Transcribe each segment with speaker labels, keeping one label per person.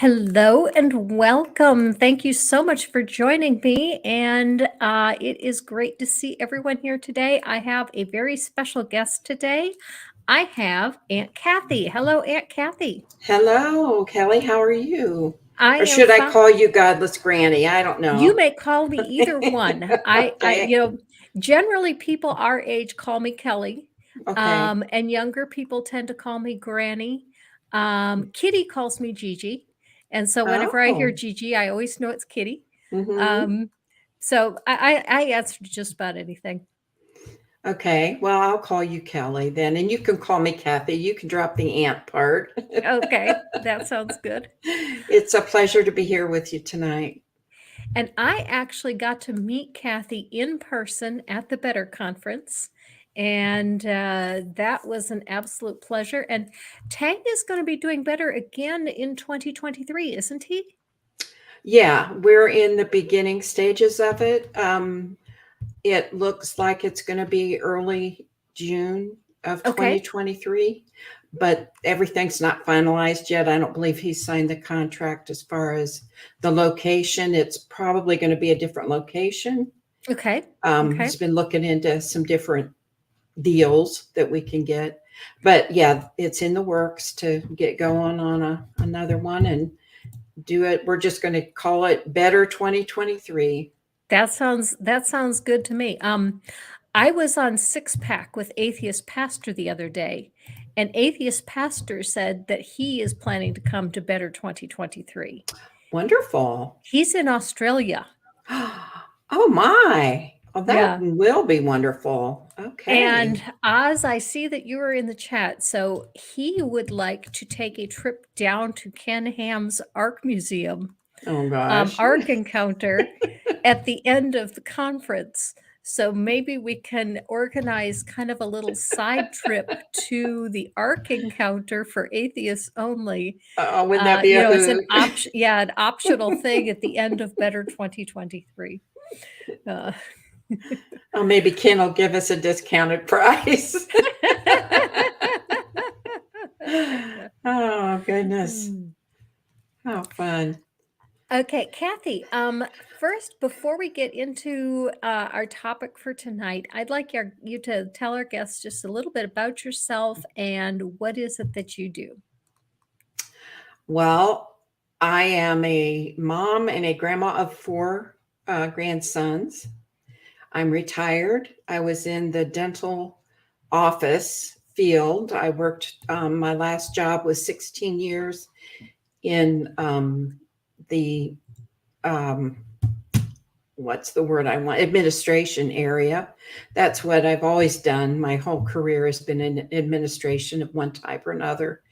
Speaker 1: Hello and welcome. Thank you so much for joining me. And it is great to see everyone here today. I have a very special guest today. I have Aunt Kathy. Hello, Aunt Kathy.
Speaker 2: Hello, Kelly. How are you?
Speaker 1: I
Speaker 2: Or
Speaker 1: am
Speaker 2: should I
Speaker 1: fine.
Speaker 2: call you Godless Granny? I don't
Speaker 1: You
Speaker 2: know.
Speaker 1: may call me either one.
Speaker 2: Okay.
Speaker 1: Generally people our age call me Kelly,
Speaker 2: Okay.
Speaker 1: and younger people tend to call me Granny. Kitty calls me Gigi, and so whenever I hear
Speaker 2: Oh.
Speaker 1: Gigi, I always know it's Kitty.
Speaker 2: Mm-hmm.
Speaker 1: Um, so I answer to just about anything.
Speaker 2: Okay. Well, I'll call you Kelly then, and you can call me Kathy. You can drop the aunt part.
Speaker 1: Okay, that sounds good.
Speaker 2: It's a pleasure to be here with you tonight.
Speaker 1: And I actually got to meet Kathy in person at the Better Conference. And that was an absolute pleasure. And Tang is going to be doing better again in 2023, isn't he?
Speaker 2: Yeah, we're in the beginning stages of it. It looks like it's going to be early June of
Speaker 1: Okay.
Speaker 2: 2023, but everything's not finalized yet. I don't believe he's signed the contract as far as the location. It's probably going to be a different location.
Speaker 1: Okay. Okay.
Speaker 2: He's been looking into some different deals that we can get. But yeah, it's in the works to get going on another one and do it. We're just going to call it Better 2023.
Speaker 1: That sounds good to me. I was on Six Pack with Atheist Pastor the other day, and Atheist Pastor said that he is planning to come to Better 2023.
Speaker 2: Wonderful.
Speaker 1: He's in Australia.
Speaker 2: Oh my. Oh, that
Speaker 1: Yeah.
Speaker 2: will be wonderful.
Speaker 1: And
Speaker 2: Okay.
Speaker 1: Oz, I see that you are in the chat. So he would like to take a trip down to Ken Ham's Ark Museum,
Speaker 2: Oh gosh.
Speaker 1: Ark Encounter at the end of the conference. So maybe we can organize kind of a little side trip to the Ark Encounter for atheists only.
Speaker 2: Oh, wouldn't that be a
Speaker 1: It's an
Speaker 2: hoot?
Speaker 1: option, yeah, an optional thing at the end of Better 2023. Uh,
Speaker 2: Oh, maybe Ken will give us a discounted price. Oh goodness.
Speaker 1: Hmm.
Speaker 2: How fun.
Speaker 1: Okay, Kathy. First, before we get into our topic for tonight, I'd like you to tell our guests just a little bit about yourself and what is it that you do.
Speaker 2: Well, I am a mom and a grandma of four grandsons. I'm retired. I was in the dental office field. I worked, my last job was 16 years in the, um, what's the word I want? Administration area. That's what I've always done. My whole career has been in administration of one type or another.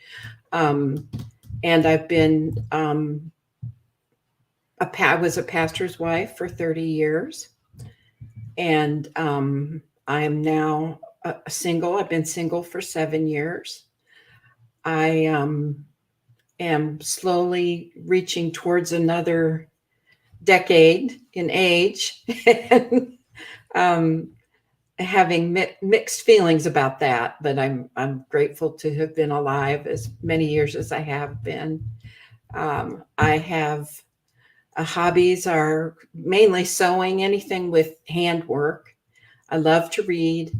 Speaker 2: Um, and I've been, I was a pastor's wife for 30 years. And I'm now single. I've been single for 7 years. I am slowly reaching towards another decade in age and having mixed feelings about that. But I'm grateful to have been alive as many years as I have been. I have hobbies are mainly sewing, anything with handwork. I love to read.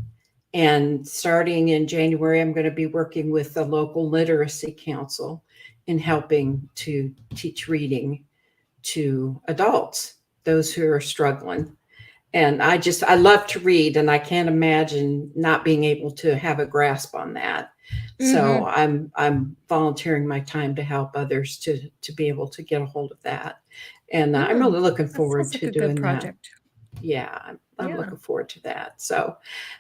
Speaker 2: And starting in January, I'm going to be working with the local literacy council in helping to teach reading to adults, those who are struggling. And I love to read, and I can't imagine not being able to have a grasp on that. So
Speaker 1: Mm-hmm.
Speaker 2: I'm volunteering my time to help others to be able to get a hold of that. And I'm
Speaker 1: Mm,
Speaker 2: really looking
Speaker 1: that
Speaker 2: forward
Speaker 1: sounds like
Speaker 2: to
Speaker 1: a good
Speaker 2: doing that.
Speaker 1: project.
Speaker 2: Yeah, I'm
Speaker 1: Yeah.
Speaker 2: looking forward to that. So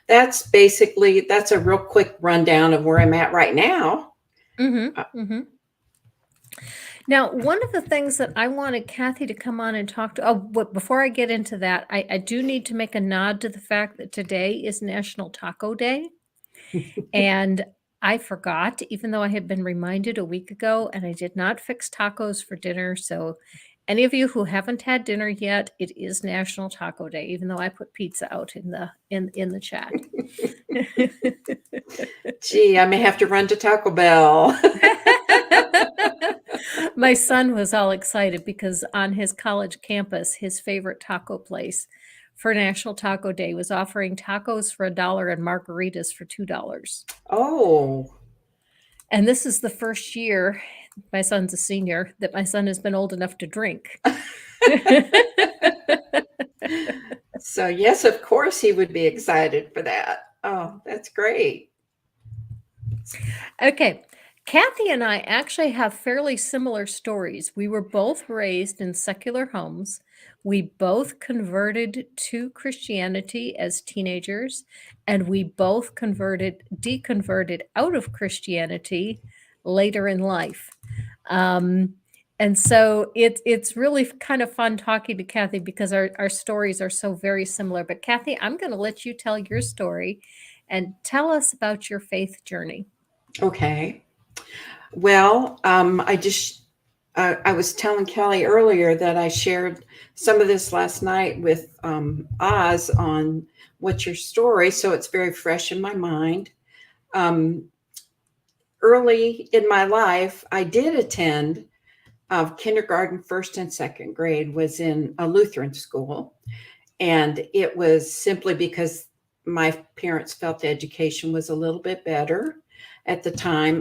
Speaker 2: that's a real quick rundown of where I'm at right now.
Speaker 1: Mm-hmm. Mm-hmm. Now, one of the things that I wanted Kathy to come on and talk to, but before I get into that, I do need to make a nod to the fact that today is National Taco Day. And I forgot, even though I had been reminded a week ago, and I did not fix tacos for dinner. So, any of you who haven't had dinner yet, it is National Taco Day, even though I put pizza out in the chat.
Speaker 2: Gee, I may have to run to Taco Bell.
Speaker 1: My son was all excited because on his college campus, his favorite taco place for National Taco Day was offering tacos for $1 and margaritas for $2.
Speaker 2: Oh,
Speaker 1: And this is the first year, my son's a senior, that my son has been old enough to drink.
Speaker 2: so yes, of course he would be excited for that. Oh, that's great.
Speaker 1: Okay. Kathy and I actually have fairly similar stories. We were both raised in secular homes. We both converted to Christianity as teenagers, and we both deconverted out of Christianity later in life. And so it's really kind of fun talking to Kathy because our stories are so very similar. But Kathy, I'm going to let you tell your story and tell us about your faith journey.
Speaker 2: Okay. Well, I was telling Kelly earlier that I shared some of this last night with Oz on What's Your Story? So it's very fresh in my mind. Um, Early in my life, I did attend kindergarten, first and second grade was in a Lutheran school. And it was simply because my parents felt the education was a little bit better at the time.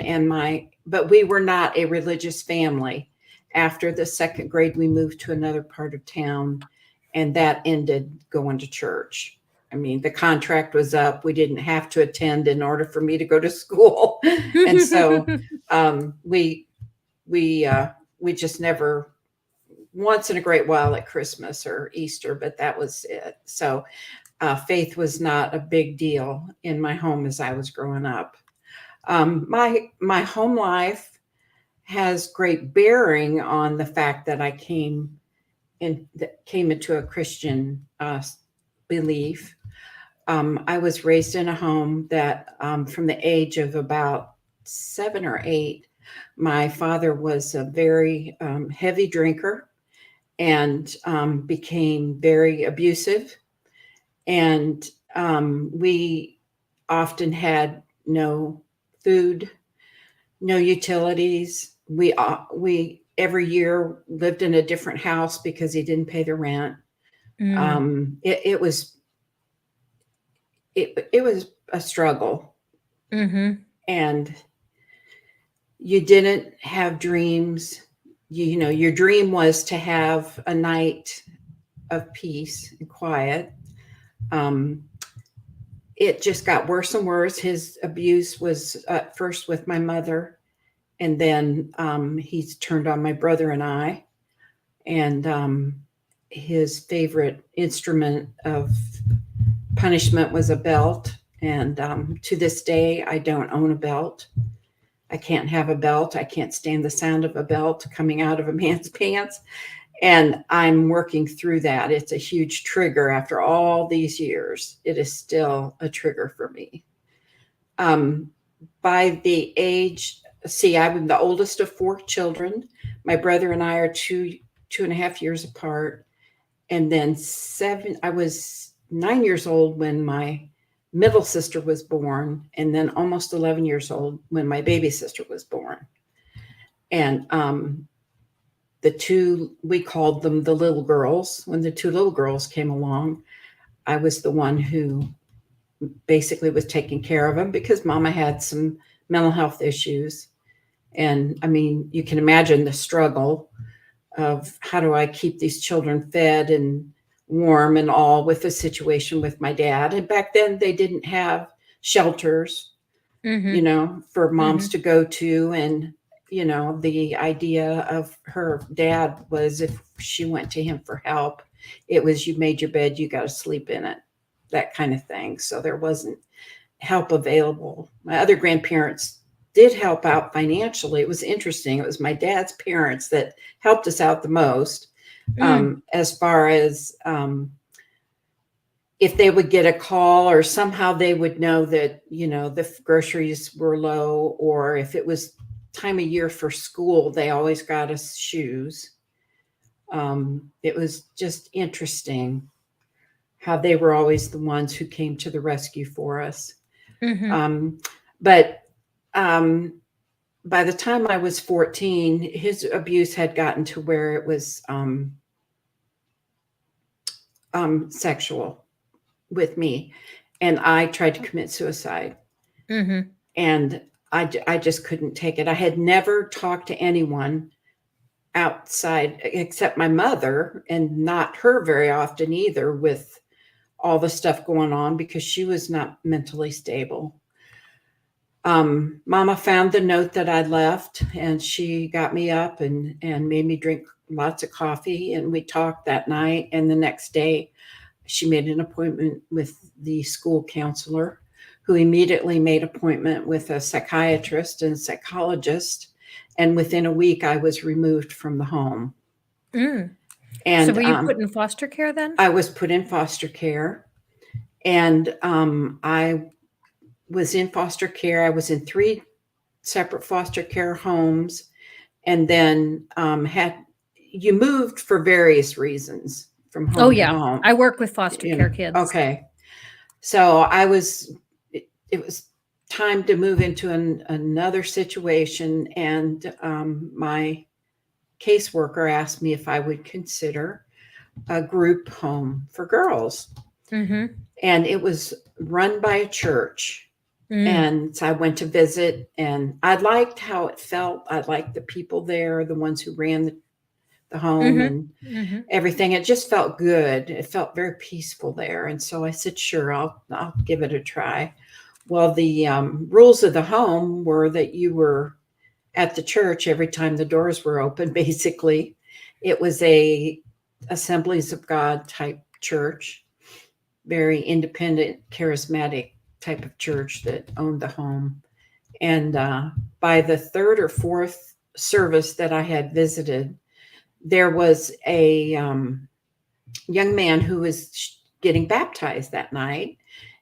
Speaker 2: But we were not a religious family. After the second grade, we moved to another part of town, and that ended going to church. I mean, the contract was up. We didn't have to attend in order for me to go to school. And so um, we we we just never, once in a great while at Christmas or Easter, but that was it. So faith was not a big deal in my home as I was growing up. My home life has great bearing on the fact that I came into a Christian belief. I was raised in a home that, from the age of about 7 or 8, my father was a very heavy drinker and became very abusive. And we often had no food, no utilities. We every year lived in a different house because he didn't pay the rent.
Speaker 1: Mm.
Speaker 2: It was a struggle,
Speaker 1: Mm-hmm.
Speaker 2: and you didn't have dreams. Your dream was to have a night of peace and quiet. Um, it just got worse and worse. His abuse was first with my mother, and then he's turned on my brother and I. And his favorite instrument of punishment was a belt. And to this day, I don't own a belt. I can't have a belt. I can't stand the sound of a belt coming out of a man's pants. And I'm working through that. It's a huge trigger after all these years. It is still a trigger for me. By the age, I'm the oldest of 4 children. My brother and I are 2.5 years apart. And then I was 9 years old when my middle sister was born, and then almost 11 years old when my baby sister was born. And we called them the little girls. When the 2 little girls came along, I was the one who basically was taking care of them because Mama had some mental health issues. And I mean, you can imagine the struggle of how do I keep these children fed and warm and all with the situation with my dad. And back then they didn't have shelters,
Speaker 1: Mm-hmm.
Speaker 2: for moms
Speaker 1: Mm-hmm.
Speaker 2: to go to. And, the idea of her dad was if she went to him for help, it was you made your bed, you got to sleep in it, that kind of thing. So there wasn't help available. My other grandparents did help out financially. It was interesting. It was my dad's parents that helped us out the most, as far as if they would get a call or somehow they would know that, the groceries were low, or if it was time of year for school, they always got us shoes. It was just interesting how they were always the ones who came to the rescue for us.
Speaker 1: Mm-hmm.
Speaker 2: Um, but um, by the time I was 14, his abuse had gotten to where it was sexual with me, and I tried to commit suicide.
Speaker 1: Mm-hmm.
Speaker 2: And I just couldn't take it. I had never talked to anyone outside except my mother, and not her very often either, with all the stuff going on, because she was not mentally stable. Mama found the note that I left, and she got me up and made me drink lots of coffee, and we talked that night. And the next day she made an appointment with the school counselor, who immediately made appointment with a psychiatrist and psychologist. And within a week, I was removed from the home. And
Speaker 1: So were you put in foster care then?
Speaker 2: I was put in foster care. And I was in foster care. I was in 3 separate foster care homes. And then you moved for various reasons from home to home.
Speaker 1: I work with foster care kids.
Speaker 2: Okay. So it was time to move into another situation. And my caseworker asked me if I would consider a group home for girls.
Speaker 1: Mm-hmm.
Speaker 2: And it was run by a church. And so I went to visit, and I liked how it felt. I liked the people there, the ones who ran the home and everything. It just felt good. It felt very peaceful there. And so I said, sure, I'll give it a try. Well, the rules of the home were that you were at the church every time the doors were open, basically. It was a Assemblies of God type church, very independent, charismatic type of church that owned the home. And by the 3rd or 4th service that I had visited, there was a young man who was getting baptized that night.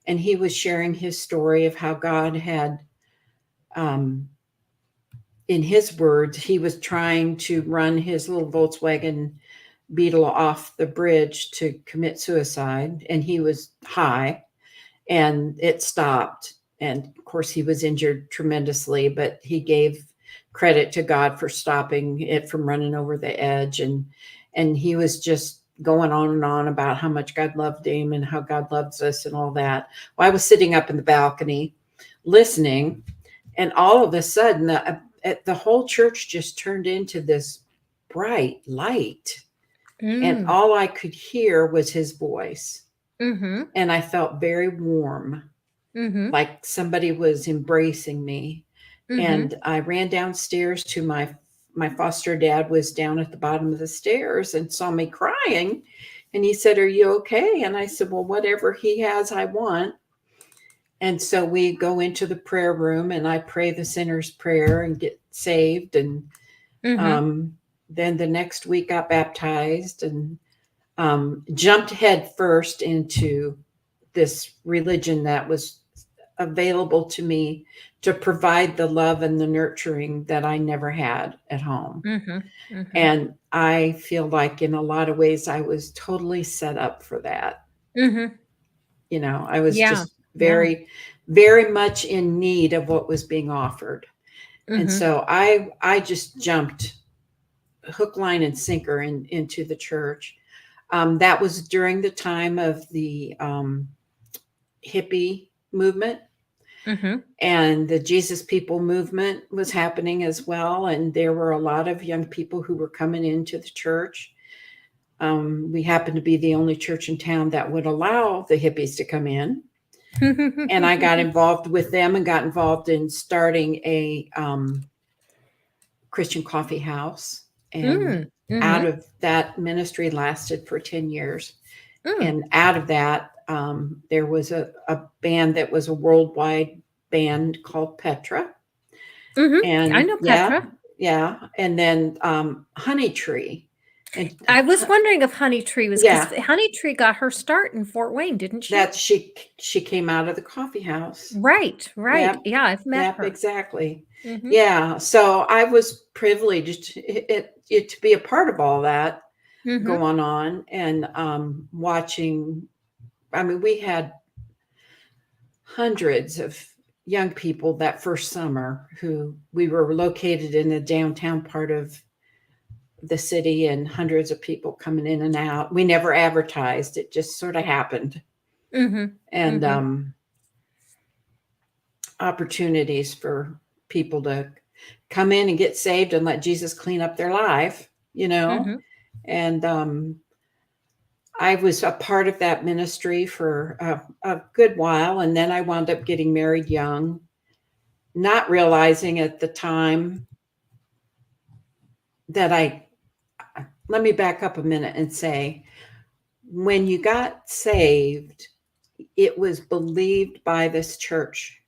Speaker 2: And he was sharing his story of how God had, in his words, he was trying to run his little Volkswagen Beetle off the bridge to commit suicide. And he was high, and it stopped. And of course, he was injured tremendously, but he gave credit to God for stopping it from running over the edge. And he was just going on and on about how much God loved him and how God loves us and all that. Well, I was sitting up in the balcony listening, and all of a sudden the whole church just turned into this bright light. And all I could hear was his voice. And I felt very warm, like somebody was embracing me. And I ran downstairs to my foster dad was down at the bottom of the stairs and saw me crying. And he said, "Are you okay?" And I said, "Well, whatever he has, I want." And so we go into the prayer room, and I pray the sinner's prayer and get saved. And then the next week got baptized, and jumped head first into this religion that was available to me to provide the love and the nurturing that I never had at home. And I feel like in a lot of ways I was totally set up for that. You know, I was just very, very much in need of what was being offered. And so I just jumped hook, line, and sinker into the church. That was during the time of the hippie movement. And the Jesus People movement was happening as well. And there were a lot of young people who were coming into the church. We happened to be the only church in town that would allow the hippies to come in. And I got involved with them and got involved in starting a Christian coffee house. And out of that, ministry lasted for 10 years. And out of that, there was a band that was a worldwide band called Petra. And
Speaker 1: I know Petra.
Speaker 2: Yeah. And then Honey Tree. And
Speaker 1: I was wondering if Honey Tree was, because Honey Tree got her start in Fort Wayne, didn't she?
Speaker 2: That she came out of the coffee house.
Speaker 1: Right.
Speaker 2: Yep.
Speaker 1: Yeah, I've met her.
Speaker 2: Exactly. Yeah. So I was privileged to be a part of all that going on, and watching. I mean, we had hundreds of young people that first summer who we were located in the downtown part of the city and hundreds of people coming in and out. We never advertised. It just sort of happened.
Speaker 1: Mhm.
Speaker 2: And
Speaker 1: Mhm.
Speaker 2: opportunities for people to come in and get saved and let Jesus clean up their life,
Speaker 1: Mhm.
Speaker 2: And I was a part of that ministry for a good while. And then I wound up getting married young, not realizing at the time that let me back up a minute and say, when you got saved, it was believed by this church,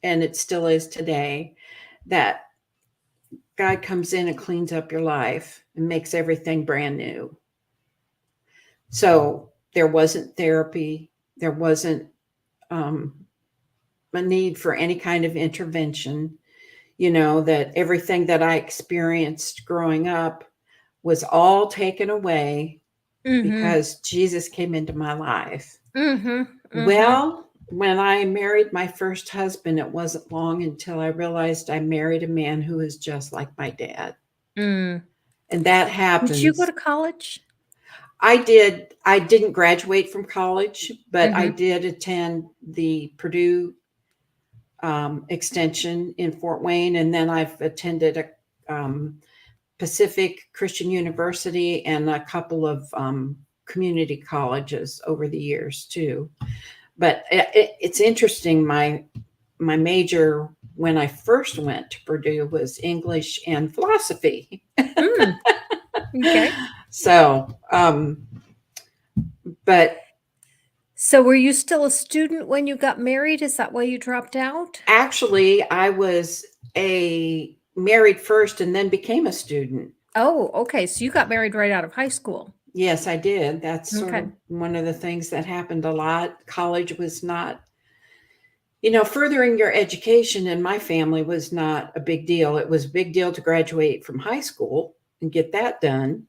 Speaker 2: and it still is today, that God comes in and cleans up your life and makes everything brand new. So there wasn't therapy, there wasn't a need for any kind of intervention. That everything that I experienced growing up was all taken away
Speaker 1: Mhm.
Speaker 2: because Jesus came into my life.
Speaker 1: Mhm. Mhm.
Speaker 2: Well, when I married my first husband, it wasn't long until I realized I married a man who was just like my dad.
Speaker 1: Mm.
Speaker 2: And that
Speaker 1: Did you go
Speaker 2: happens.
Speaker 1: to college?
Speaker 2: I did. I didn't graduate from college, but I
Speaker 1: Mhm.
Speaker 2: did attend the Purdue extension in Fort Wayne. And then I've attended a Pacific Christian University and a couple of community colleges over the years too. But it's interesting. My major when I first went to Purdue was English and philosophy.
Speaker 1: Mm. Okay.
Speaker 2: So, but
Speaker 1: So were you still a student when you got married? Is that why you dropped out?
Speaker 2: actually, I was a married first and then became a student.
Speaker 1: Oh, okay. So you got married right out of high school.
Speaker 2: Yes, I did. That's sort
Speaker 1: Okay.
Speaker 2: of one of the things that happened a lot. College was not, furthering your education in my family was not a big deal. It was a big deal to graduate from high school and get that done.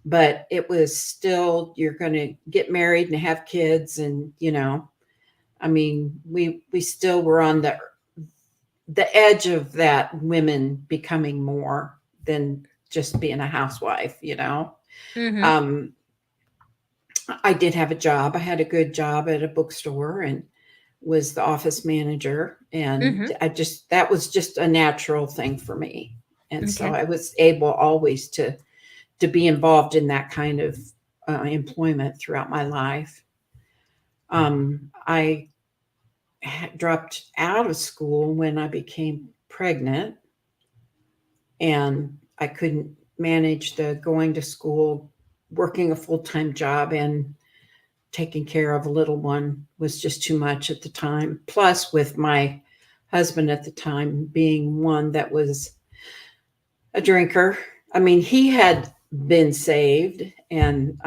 Speaker 2: But it was still, you're going to get married and have kids. And, I mean, we still were on the edge of that, women becoming more than just being a housewife.
Speaker 1: Mhm.
Speaker 2: Um, I did have a job. I had a good job at a bookstore and was the office manager. And
Speaker 1: Mhm.
Speaker 2: that was just a natural thing for me. And so
Speaker 1: Okay.
Speaker 2: I was able always to be involved in that kind of employment throughout my life. I dropped out of school when I became pregnant, and I couldn't manage the going to school, working a full time job, and taking care of a little one was just too much at the time. Plus, with my husband at the time being one that was a drinker. I mean, he had been saved, and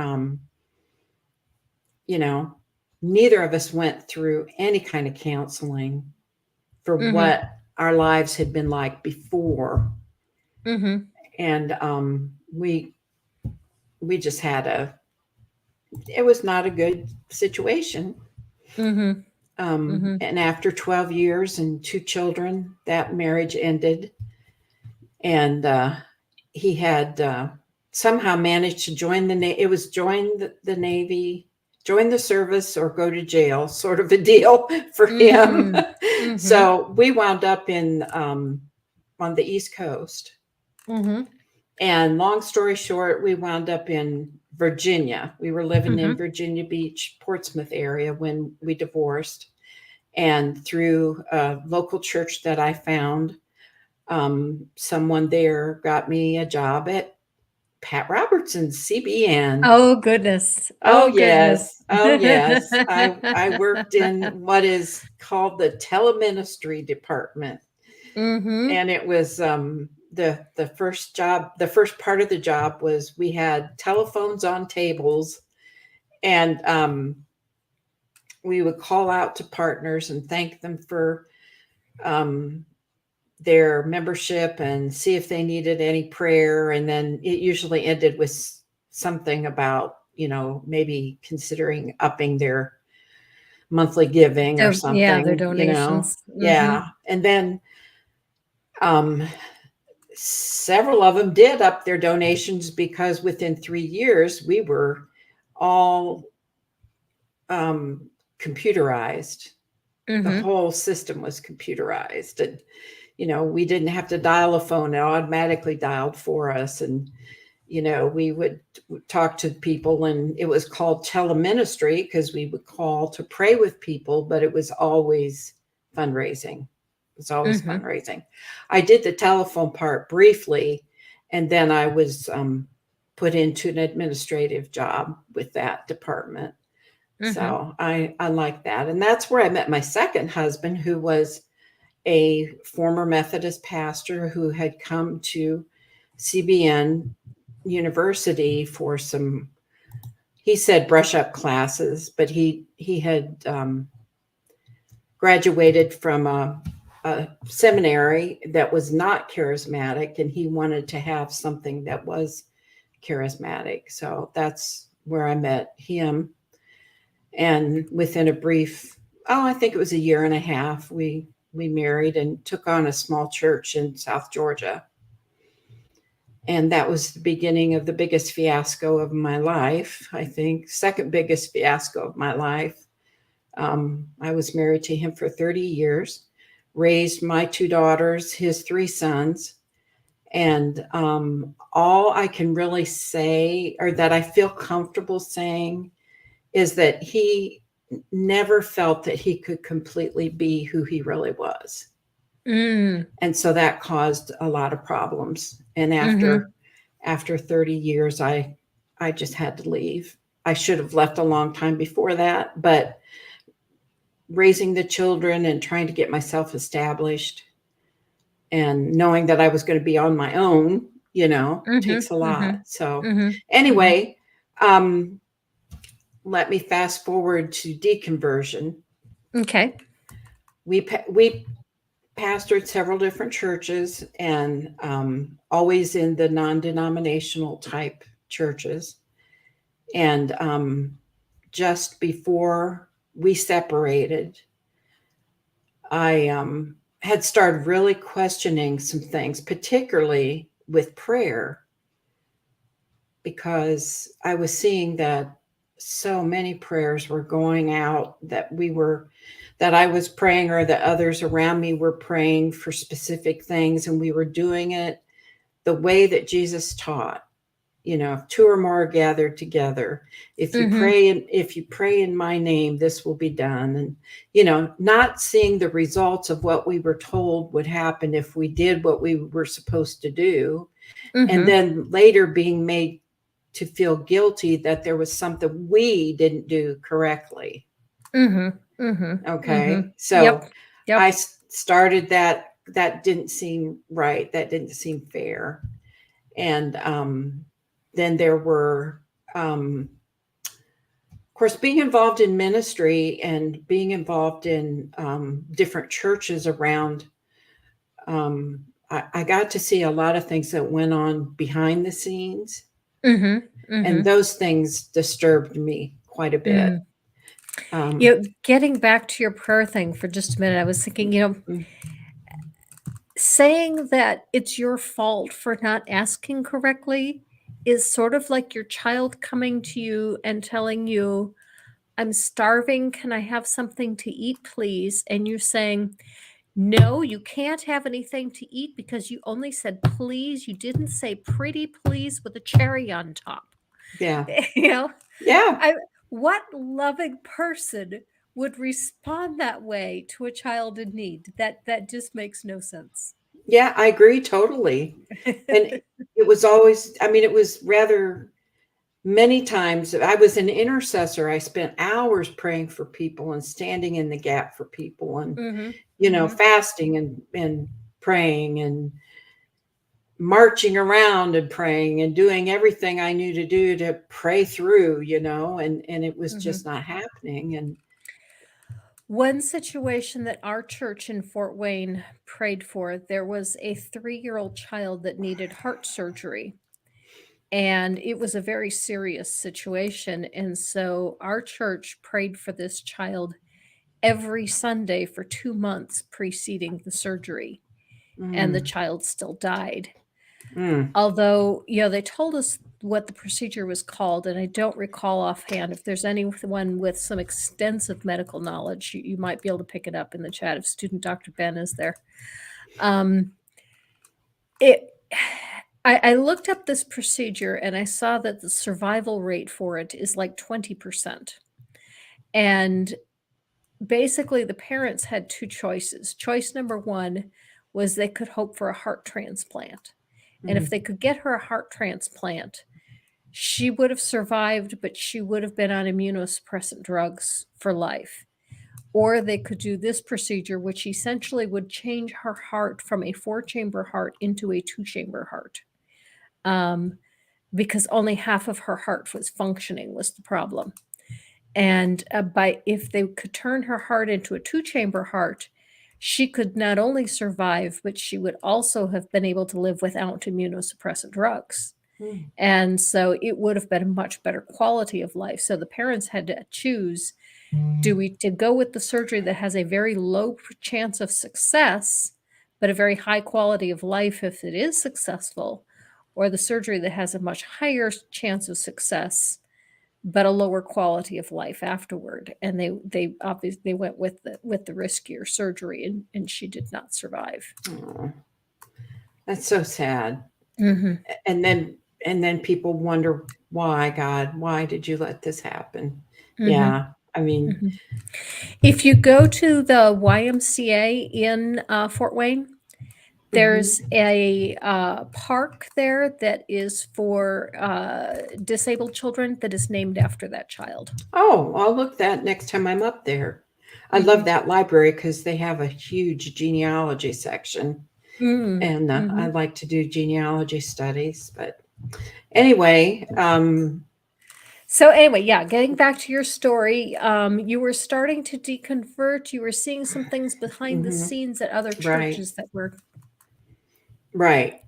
Speaker 2: you know, neither of us went through any kind of counseling for
Speaker 1: Mhm.
Speaker 2: what our lives had been like before.
Speaker 1: Mhm.
Speaker 2: And we just had it was not a good situation.
Speaker 1: Mhm. Mhm.
Speaker 2: And after 12 years and two children, that marriage ended. And he had somehow managed to join the Navy. It was join the Navy, join the service, or go to jail, sort of a deal for him.
Speaker 1: Mhm. Mhm.
Speaker 2: So we wound up in on the East Coast.
Speaker 1: Mhm.
Speaker 2: And long story short, we wound up in Virginia. We were living in
Speaker 1: Mhm.
Speaker 2: Virginia Beach, Portsmouth area when we divorced. And through a local church that I found, someone there got me a job at Pat Robertson's CBN.
Speaker 1: Oh, goodness.
Speaker 2: Oh
Speaker 1: Oh, goodness.
Speaker 2: yes, oh yes. I worked in what is called the teleministry department,
Speaker 1: Mhm.
Speaker 2: and it was the first job. The first part of the job was we had telephones on tables, and we would call out to partners and thank them for um, their membership and see if they needed any prayer. And then it usually ended with something about, maybe considering upping their monthly giving or
Speaker 1: Yeah, their
Speaker 2: something,
Speaker 1: donations.
Speaker 2: Yeah. And then um, several of them did up their donations because within 3 years we were all computerized. The
Speaker 1: Mm-hmm.
Speaker 2: whole system was computerized, and we didn't have to dial a phone; it automatically dialed for us. And we would talk to people, and it was called teleministry because we would call to pray with people, but it was always fundraising. It was always
Speaker 1: Mm-hmm.
Speaker 2: fundraising. I did the telephone part briefly, and then I was put into an administrative job with that department.
Speaker 1: Mm-hmm.
Speaker 2: So I like that. And that's where I met my second husband, who was a former Methodist pastor who had come to CBN University for some, he said, brush up classes, but he had graduated from a seminary that was not charismatic, and he wanted to have something that was charismatic. So that's where I met him. And within a brief, I think it was a year and a half, we married and took on a small church in South Georgia. And that was the beginning of the biggest fiasco of my life, I think, second biggest fiasco of my life. I was married to him for 30 years, raised my 2 daughters, his 3 sons. And all I can really say, or that I feel comfortable saying, is that he never felt that he could completely be who he really was.
Speaker 1: Mm.
Speaker 2: And so that caused a lot of problems. And
Speaker 1: Mm-hmm.
Speaker 2: after 30 years, I just had to leave. I should have left a long time before that, but raising the children and trying to get myself established and knowing that I was going to be on my own, takes a
Speaker 1: Mm-hmm. Mm-hmm.
Speaker 2: lot. So
Speaker 1: Mm-hmm. Mm-hmm.
Speaker 2: anyway, let me fast forward to deconversion.
Speaker 1: Okay.
Speaker 2: We pastored several different churches, and always in the non-denominational type churches. And just before we separated, I had started really questioning some things, particularly with prayer, because I was seeing that so many prayers were going out, that I was praying, or that others around me were praying for specific things, and we were doing it the way that Jesus taught. If two or more are gathered together, if you
Speaker 1: Mm-hmm.
Speaker 2: pray in my name, this will be done. And not seeing the results of what we were told would happen if we did what we were supposed to do, and
Speaker 1: Mm-hmm.
Speaker 2: then later being made to feel guilty that there was something we didn't do correctly.
Speaker 1: Mm-hmm. Mm-hmm. Mm-hmm.
Speaker 2: Okay.
Speaker 1: Yep.
Speaker 2: So I
Speaker 1: Yep.
Speaker 2: started that. That didn't seem right. That didn't seem fair. And then there were, of course, being involved in ministry and being involved in different churches around. I got to see a lot of things that went on behind the scenes,
Speaker 1: Mm-hmm.
Speaker 2: and
Speaker 1: Mm-hmm.
Speaker 2: those things disturbed me quite a bit.
Speaker 1: Mm.
Speaker 2: Um,
Speaker 1: Getting back to your prayer thing for just a minute, I was thinking,
Speaker 2: mm,
Speaker 1: saying that it's your fault for not asking correctly is sort of like your child coming to you and telling you, I'm starving. Can I have something to eat, please? And you saying, no, you can't have anything to eat because you only said please. You didn't say pretty please with a cherry on top.
Speaker 2: yeah,
Speaker 1: You know,
Speaker 2: yeah,
Speaker 1: I what loving person would respond that way to a child in need? That just makes no sense.
Speaker 2: yeah. I agree totally. And it was always, I mean, it was rather many times. I was an intercessor. I spent hours praying for people and standing in the gap for people, and
Speaker 1: Mhm, mhm,
Speaker 2: fasting and praying and marching around and praying and doing everything I knew to do to pray through, and it was
Speaker 1: mhm.
Speaker 2: just not happening. And
Speaker 1: One situation that our church in Fort Wayne prayed for, there was a 3-year-old child that needed heart surgery, and it was a very serious situation, and so our church prayed for this child every Sunday for 2 months preceding the surgery, and the
Speaker 2: Mm,
Speaker 1: child still died.
Speaker 2: mm,
Speaker 1: Although, they told us what the procedure was called, and I don't recall offhand. If there's anyone with some extensive medical knowledge, you might be able to pick it up in the chat if student Dr. Ben is there. Um, it I looked up this procedure and I saw that the survival rate for it is like 20%. And basically, the parents had two choices. Choice number one was they could hope for a heart transplant. And if
Speaker 2: mm,
Speaker 1: they could get her a heart transplant, she would have survived, but she would have been on immunosuppressant drugs for life. Or they could do this procedure, which essentially would change her heart from a 4-chamber heart into a 2-chamber heart. Because only half of her heart was functioning was the problem. And if they could turn her heart into a 2-chamber heart, she could not only survive, but she would also have been able to live without immunosuppressant drugs.
Speaker 2: mm,
Speaker 1: And so it would have been a much better quality of life. So the parents had to choose, do we to go with the surgery that has a very low chance of success, but a very high quality of life if it is successful, or the surgery that has a much higher chance of success, but a lower quality of life afterward. And they obviously went with the riskier surgery, and she did not survive.
Speaker 2: oh, that's so sad.
Speaker 1: Mhm.
Speaker 2: And then people wonder why, God, why did you let this happen?
Speaker 1: Mhm.
Speaker 2: Yeah, I mean,
Speaker 1: Mhm. If you go to the YMCA in Fort Wayne, there's
Speaker 2: mhm.
Speaker 1: a park there that is for disabled children that is named after that child.
Speaker 2: Oh, I'll look that next time I'm up there. I love
Speaker 1: Mhm.
Speaker 2: that library because they have a huge genealogy section,
Speaker 1: Mm.
Speaker 2: and I
Speaker 1: Mhm.
Speaker 2: like to do genealogy studies. But anyway,
Speaker 1: So anyway, yeah, getting back to your story, you were starting to deconvert. You were seeing some things behind the
Speaker 2: mhm,
Speaker 1: scenes at other
Speaker 2: right,
Speaker 1: churches that were.
Speaker 2: right.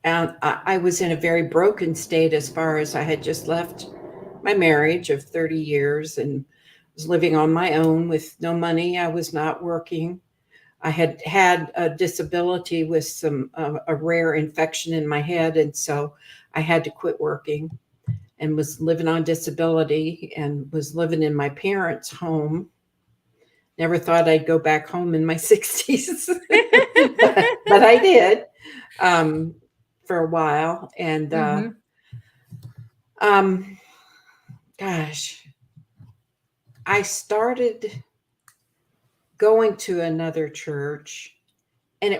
Speaker 2: And I was in a very broken state as far as I had just left my marriage of 30 years and was living on my own with no money. I was not working. I had had a disability with a rare infection in my head, and so I had to quit working and was living on disability and was living in my parents' home. Never thought I'd go back home in my 60s, but I did um, for a while. And
Speaker 1: Mhm.
Speaker 2: um, gosh, I started going to another church, and I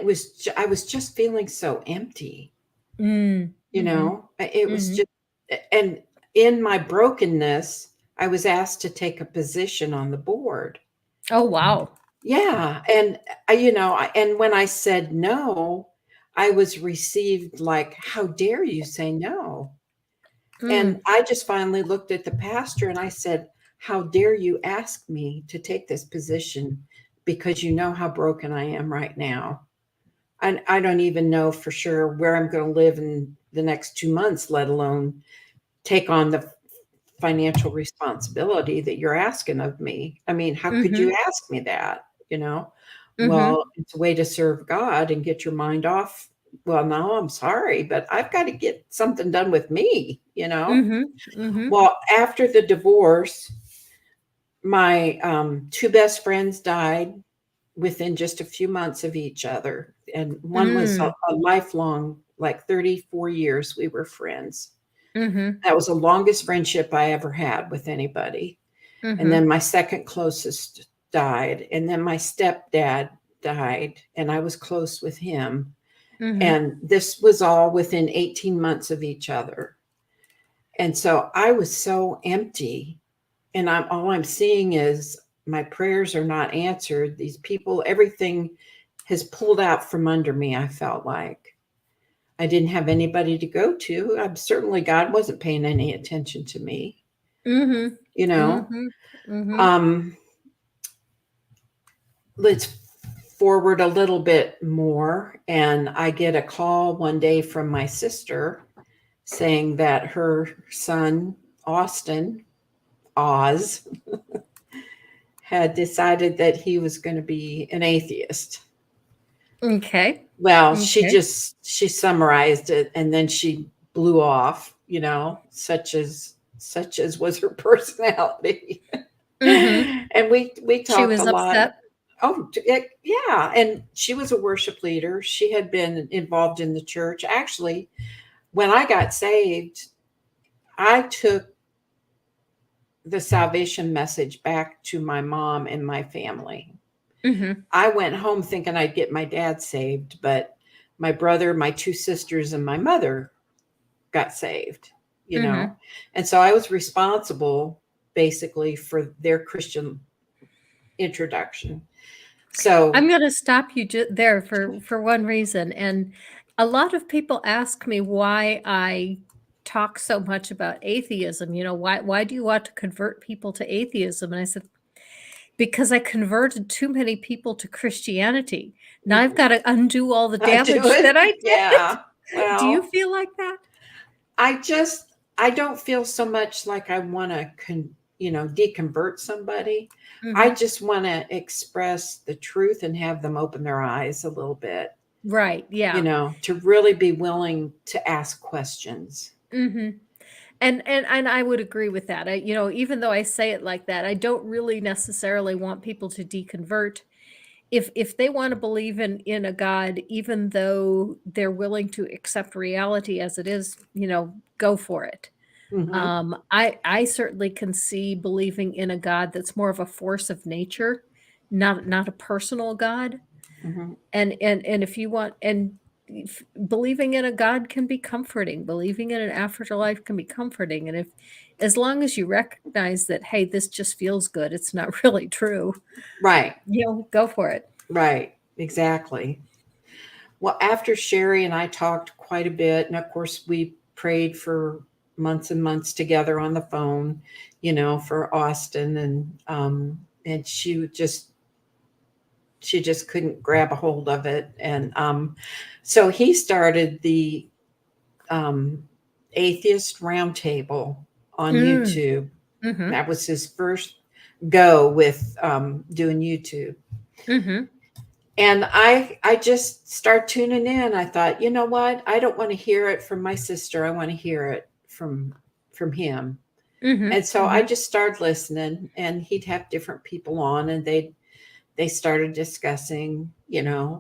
Speaker 2: was just feeling so empty.
Speaker 1: Mm.
Speaker 2: You
Speaker 1: Mhm.
Speaker 2: know, it was
Speaker 1: Mhm.
Speaker 2: just, and in my brokenness, I was asked to take a position on the board.
Speaker 1: Oh, wow.
Speaker 2: Yeah, and and when I said no, I was received like, "How dare you say no?" And
Speaker 1: Mm.
Speaker 2: I just finally looked at the pastor and I said, "How dare you ask me to take this position because you know how broken I am right now. And I don't even know for sure where I'm going to live in the next 2 months, let alone take on the financial responsibility that you're asking of me. I mean, how could you
Speaker 1: Mhm.
Speaker 2: ask me that? You know, well,
Speaker 1: Mhm.
Speaker 2: it's a way to serve God and get your mind off. Well, no, I'm sorry, but I've got to get something done with me, you know?
Speaker 1: Mhm. Mhm.
Speaker 2: Well, after the divorce, my two best friends died within just a few months of each other. And one was
Speaker 1: Mm.
Speaker 2: a lifelong, like 34 years, we were friends.
Speaker 1: Mhm.
Speaker 2: That was the longest friendship I ever had with anybody. And then
Speaker 1: Mhm.
Speaker 2: my second closest died. And then my stepdad died, and I was close with him.
Speaker 1: Mhm.
Speaker 2: And this was all within 18 months of each other. And so I was so empty. And all I'm seeing is my prayers are not answered. These people, everything has pulled out from under me, I felt like. I didn't have anybody to go to. Certainly God wasn't paying any attention to me,
Speaker 1: Mhm.
Speaker 2: you know.
Speaker 1: Mhm. Mhm.
Speaker 2: Um, let's forward a little bit more. And I get a call one day from my sister saying that her son, Austin, Oz, had decided that he was going to be an atheist.
Speaker 1: Okay.
Speaker 2: Well,
Speaker 1: Okay.
Speaker 2: she summarized it and then she blew off, such as was her personality.
Speaker 1: Mm-hmm.
Speaker 2: And we
Speaker 1: She
Speaker 2: talked a
Speaker 1: was
Speaker 2: lot.
Speaker 1: upset.
Speaker 2: Oh, yeah. And she was a worship leader. She had been involved in the church. Actually, when I got saved, I took the salvation message back to my mom and my family.
Speaker 1: Mm-hmm.
Speaker 2: I went home thinking I'd get my dad saved, but my brother, my two sisters, and my mother got saved, you
Speaker 1: Mm-hmm.
Speaker 2: know. And so I was responsible basically for their Christian introduction. So,
Speaker 1: I'm going to stop you there for one reason, and a lot of people ask me why I talk so much about atheism. Why do you want to convert people to atheism? And I said, because I converted too many people to Christianity. Now I've got to undo all the
Speaker 2: I do
Speaker 1: damage that
Speaker 2: it.
Speaker 1: I did.
Speaker 2: Yeah.
Speaker 1: Do you
Speaker 2: Well,
Speaker 1: feel like that?
Speaker 2: I don't feel so much like I want to deconvert somebody. I
Speaker 1: Mhm.
Speaker 2: just want to express the truth and have them open their eyes a little bit,
Speaker 1: Right, yeah.
Speaker 2: to really be willing to ask questions.
Speaker 1: Mhm. And I would agree with that. Even though I say it like that, I don't really necessarily want people to deconvert. If they want to believe in a God, even though they're willing to accept reality as it is, go for it.
Speaker 2: Hmm.
Speaker 1: I certainly can see believing in a God that's more of a force of nature, not a personal God.
Speaker 2: Hmm.
Speaker 1: And if you want, and believing in a God can be comforting. Believing in an afterlife can be comforting. And if, as long as you recognize that, hey, this just feels good, it's not really true.
Speaker 2: Right,
Speaker 1: Go for it.
Speaker 2: right, exactly. Well, after Sherry and I talked quite a bit, and of course, we prayed for months and months together on the phone, for Austin, and she just couldn't grab a hold of it, and so he started the um, Atheist Roundtable on
Speaker 1: Mm,
Speaker 2: YouTube.
Speaker 1: mm-hmm,
Speaker 2: That was his first go with doing YouTube.
Speaker 1: mm-hmm,
Speaker 2: And I just start tuning in. I thought, you know what? I don't want to hear it from my sister. I want to hear it from him.
Speaker 1: mm-hmm,
Speaker 2: And so I
Speaker 1: mm-hmm,
Speaker 2: just started listening, and he'd have different people on, and they started discussing,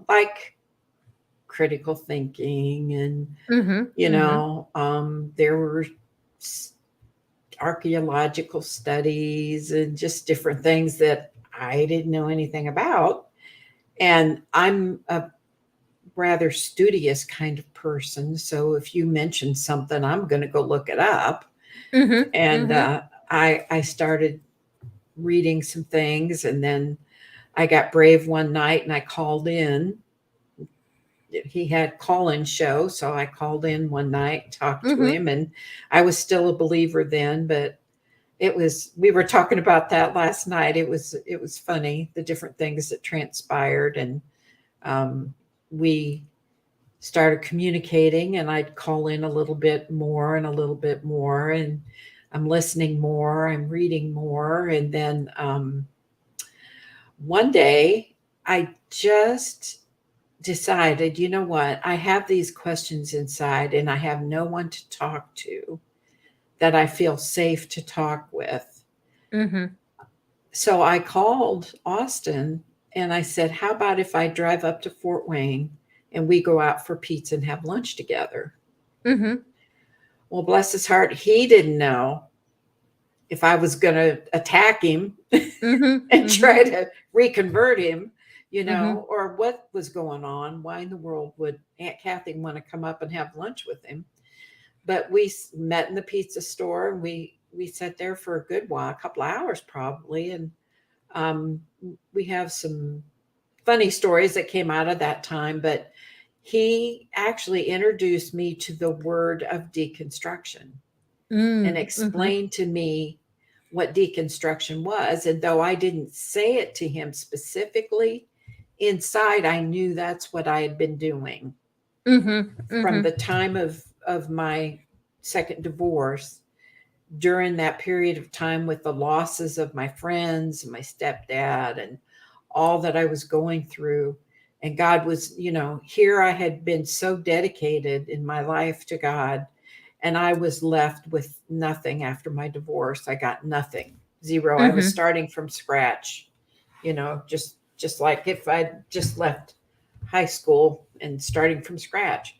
Speaker 2: like critical thinking, and
Speaker 1: mm-hmm, mm-hmm,
Speaker 2: there were archaeological studies and just different things that I didn't know anything about. And I'm a rather studious kind of person. So if you mention something, I'm going to go look it up.
Speaker 1: mm-hmm,
Speaker 2: And
Speaker 1: mm-hmm,
Speaker 2: I started reading some things, and then I got brave one night and I called in. He had call-in show, so I called in one night, talked to
Speaker 1: mm-hmm.
Speaker 2: him, and I was still a believer then, but we were talking about that last night. It was funny, the different things that transpired, and we started communicating, and I'd call in a little bit more and a little bit more, and I'm listening more, I'm reading more, and then one day I just decided, you know what, I have these questions inside and I have no one to talk to that I feel safe to talk with.
Speaker 1: Mm-hmm.
Speaker 2: So I called Austin and I said, how about if I drive up to Fort Wayne and we go out for pizza and have lunch together?
Speaker 1: Mm-hmm.
Speaker 2: Well, bless his heart, he didn't know if I was going to attack him
Speaker 1: Mhm,
Speaker 2: and
Speaker 1: mhm,
Speaker 2: try to reconvert him,
Speaker 1: mhm,
Speaker 2: or what was going on. Why in the world would Aunt Kathy want to come up and have lunch with him? But we met in the pizza store, and we sat there for a good while, a couple of hours probably, and um, we have some funny stories that came out of that time. But he actually introduced me to the word of deconstruction and
Speaker 1: mhm,
Speaker 2: explained to me what deconstruction was. And though I didn't say it to him specifically, inside I knew that's what I had been doing
Speaker 1: mhm,
Speaker 2: from the
Speaker 1: mhm,
Speaker 2: time of my second divorce. during that period of time with the losses of my friends and my stepdad and all that I was going through. And God was, here I had been so dedicated in my life to God, and I was left with nothing after my divorce. I got nothing, zero. I was
Speaker 1: Mm-hmm.
Speaker 2: starting from scratch, just like if I'd just left high school and starting from scratch.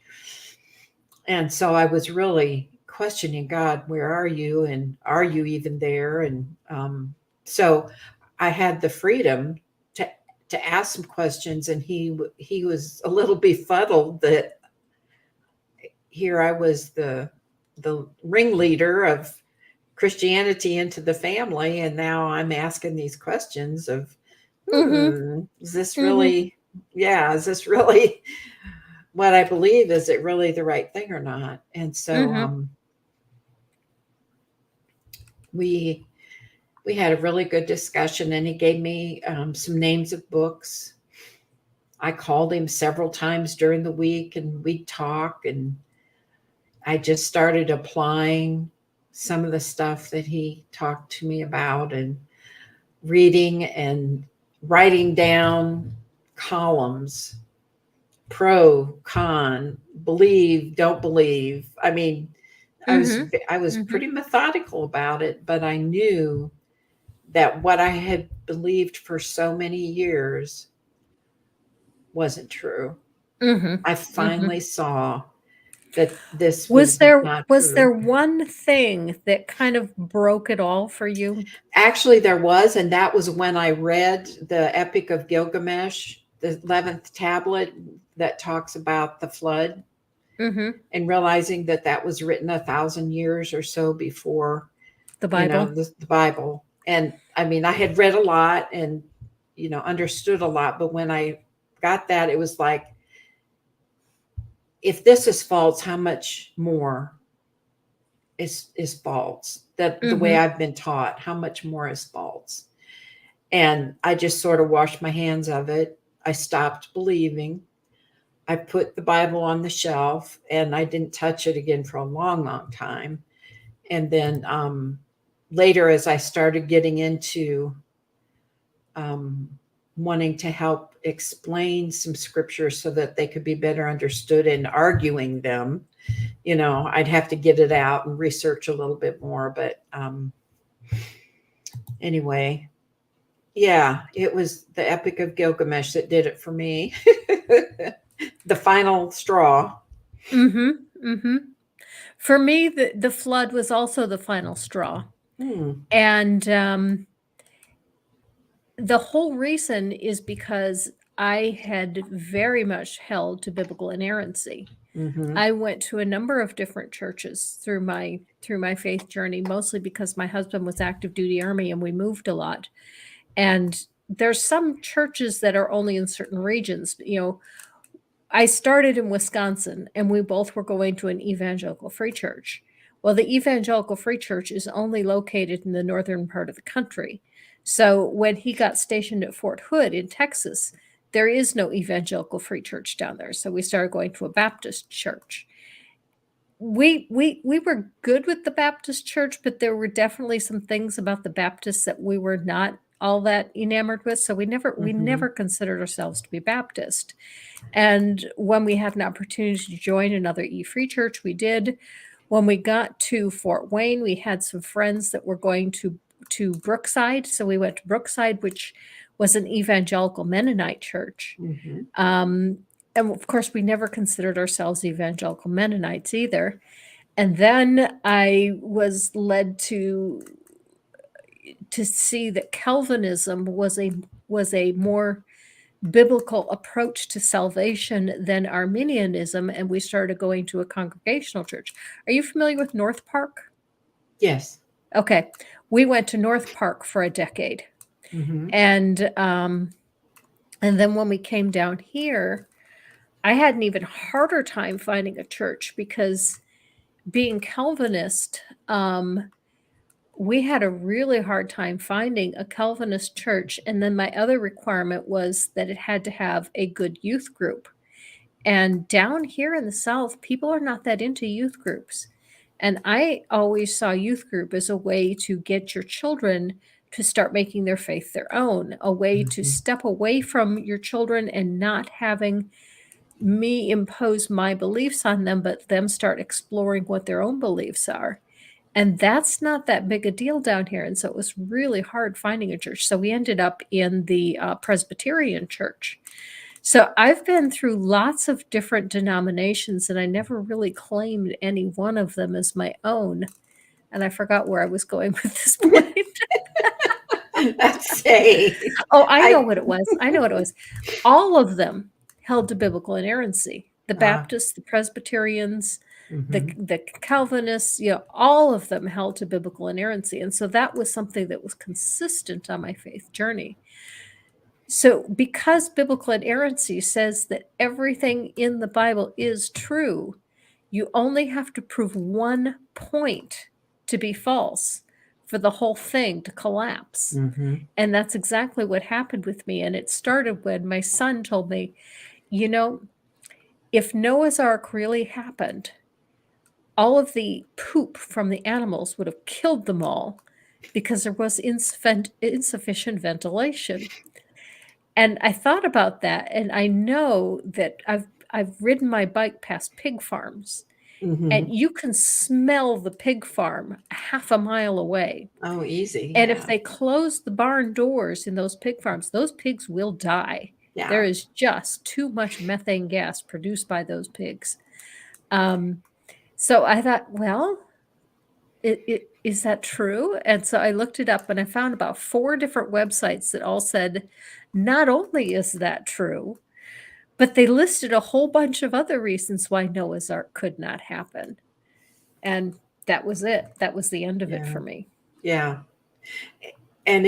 Speaker 2: And so I was really questioning, God, where are you? And are you even there? And so I had the freedom to ask some questions, and he was a little befuddled that here I was the ringleader of Christianity into the family, and now I'm asking these questions of,
Speaker 1: Mm-hmm.
Speaker 2: is this
Speaker 1: Mm-hmm.
Speaker 2: really, yeah, is this really what I believe? Is it really the right thing or not? And so
Speaker 1: Mm-hmm.
Speaker 2: we we had a really good discussion, and he gave me some names of books. I called him several times during the week, and we'd talk, and I just started applying some of the stuff that he talked to me about, and reading and writing down columns, pro, con, believe, don't believe. I mean, I was
Speaker 1: Mm-hmm.
Speaker 2: I was
Speaker 1: Mm-hmm.
Speaker 2: pretty methodical about it, but I knew that what I had believed for so many years wasn't true.
Speaker 1: Mm-hmm.
Speaker 2: I
Speaker 1: Mm-hmm.
Speaker 2: finally saw that this
Speaker 1: Was
Speaker 2: was
Speaker 1: there
Speaker 2: not
Speaker 1: was there
Speaker 2: true.
Speaker 1: one thing that kind of broke it all for you?
Speaker 2: Actually, there was, and that was when I read the Epic of Gilgamesh, the 11th tablet that talks about the flood,
Speaker 1: Mm-hmm.
Speaker 2: and realizing that that was written 1,000 years or so before,
Speaker 1: The Bible.
Speaker 2: the Bible. And I mean, I had read a lot and, understood a lot, but when I got that, it was like, if this is false, how much more is false? That the way
Speaker 1: Mm-hmm.
Speaker 2: I've been taught, how much more is false? And I just sort of washed my hands of it. I stopped believing. I put the Bible on the shelf, and I didn't touch it again for a long, long time. And then later, as I started getting into um, wanting to help explain some scriptures so that they could be better understood and arguing them, I'd have to get it out and research a little bit more. But anyway, yeah, it was the Epic of Gilgamesh that did it for me. The final straw.
Speaker 1: Mm-hmm. Mm-hmm. For me, the flood was also the final straw.
Speaker 2: Hmm.
Speaker 1: And the whole reason is because I had very much held to biblical inerrancy.
Speaker 2: Mm-hmm.
Speaker 1: I went to a number of different churches through my faith journey, mostly because my husband was active duty army and we moved a lot. And there's some churches that are only in certain regions. I started in Wisconsin and we both were going to an evangelical free church. Well, the evangelical free church is only located in the northern part of the country. So when he got stationed at Fort Hood in Texas, there is no evangelical free church down there. So we started going to a Baptist church. We were good with the Baptist church, but there were definitely some things about the Baptists that we were not all that enamored with. So we
Speaker 2: Mm-hmm.
Speaker 1: never considered ourselves to be Baptist. And when we had an opportunity to join another E-Free church, we did. When we got to Fort Wayne, we had some friends that were going to Brookside. So we went to Brookside, which was an evangelical Mennonite church.
Speaker 2: Mm-hmm.
Speaker 1: And of course, we never considered ourselves evangelical Mennonites either. And then I was led to see that Calvinism was a more biblical approach to salvation than Arminianism, and we started going to a congregational church. Are you familiar with North Park?
Speaker 2: Yes.
Speaker 1: Okay, we went to North Park for a decade,
Speaker 2: Mm-hmm.
Speaker 1: and then when we came down here, I had an even harder time finding a church because being Calvinist, we had a really hard time finding a Calvinist church. And then my other requirement was that it had to have a good youth group. And down here in the South, people are not that into youth groups. And I always saw youth group as a way to get your children to start making their faith their own, a way to
Speaker 2: Mhm.
Speaker 1: step away from your children and not having me impose my beliefs on them, but them start exploring what their own beliefs are. And that's not that big a deal down here. And so it was really hard finding a church. So we ended up in the Presbyterian church. So I've been through lots of different denominations, and I never really claimed any one of them as my own. And I forgot where I was going with this point.
Speaker 2: Let's say,
Speaker 1: Oh, I know
Speaker 2: I,
Speaker 1: what it was. I know what it was. All of them held to biblical inerrancy. The
Speaker 2: uh,
Speaker 1: Baptists, the Presbyterians,
Speaker 2: mhm,
Speaker 1: the Calvinists, all of them held to biblical inerrancy. And so that was something that was consistent on my faith journey. So, because biblical inerrancy says that everything in the Bible is true, you only have to prove one point to be false for the whole thing to collapse.
Speaker 2: mhm,
Speaker 1: And that's exactly what happened with me. And it started when my son told me, you know, if Noah's Ark really happened, all of the poop from the animals would have killed them all because there was insufficient ventilation. And I thought about that, and I know that I've ridden my bike past pig farms, and
Speaker 2: mhm.
Speaker 1: you can smell the pig farm half a mile away.
Speaker 2: Oh, easy.
Speaker 1: And if
Speaker 2: Yeah.
Speaker 1: they close the barn doors in those pig farms, those pigs will die. There
Speaker 2: Yeah.
Speaker 1: is just too much methane gas produced by those pigs. Um, so I thought, well, is that true? And so I looked it up and I found about 4 different websites that all said, not only is that true, but they listed a whole bunch of other reasons why Noah's Ark could not happen. And that was it. That was the end of it
Speaker 2: Yeah.
Speaker 1: for me.
Speaker 2: Yeah. And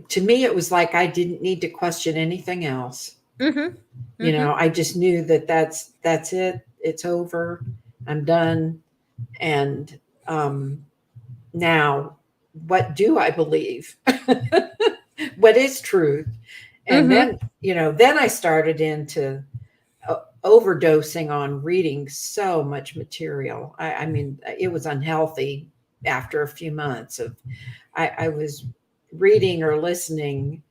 Speaker 2: to me, it was like I didn't need to question anything else.
Speaker 1: Mhm.
Speaker 2: You know,
Speaker 1: Mhm.
Speaker 2: I just knew that that's it. It's over. I'm done. And now, what do I believe? What is truth? And
Speaker 1: Mhm.
Speaker 2: then, then I started into overdosing on reading so much material. I mean, it was unhealthy after a few months of I was reading or listening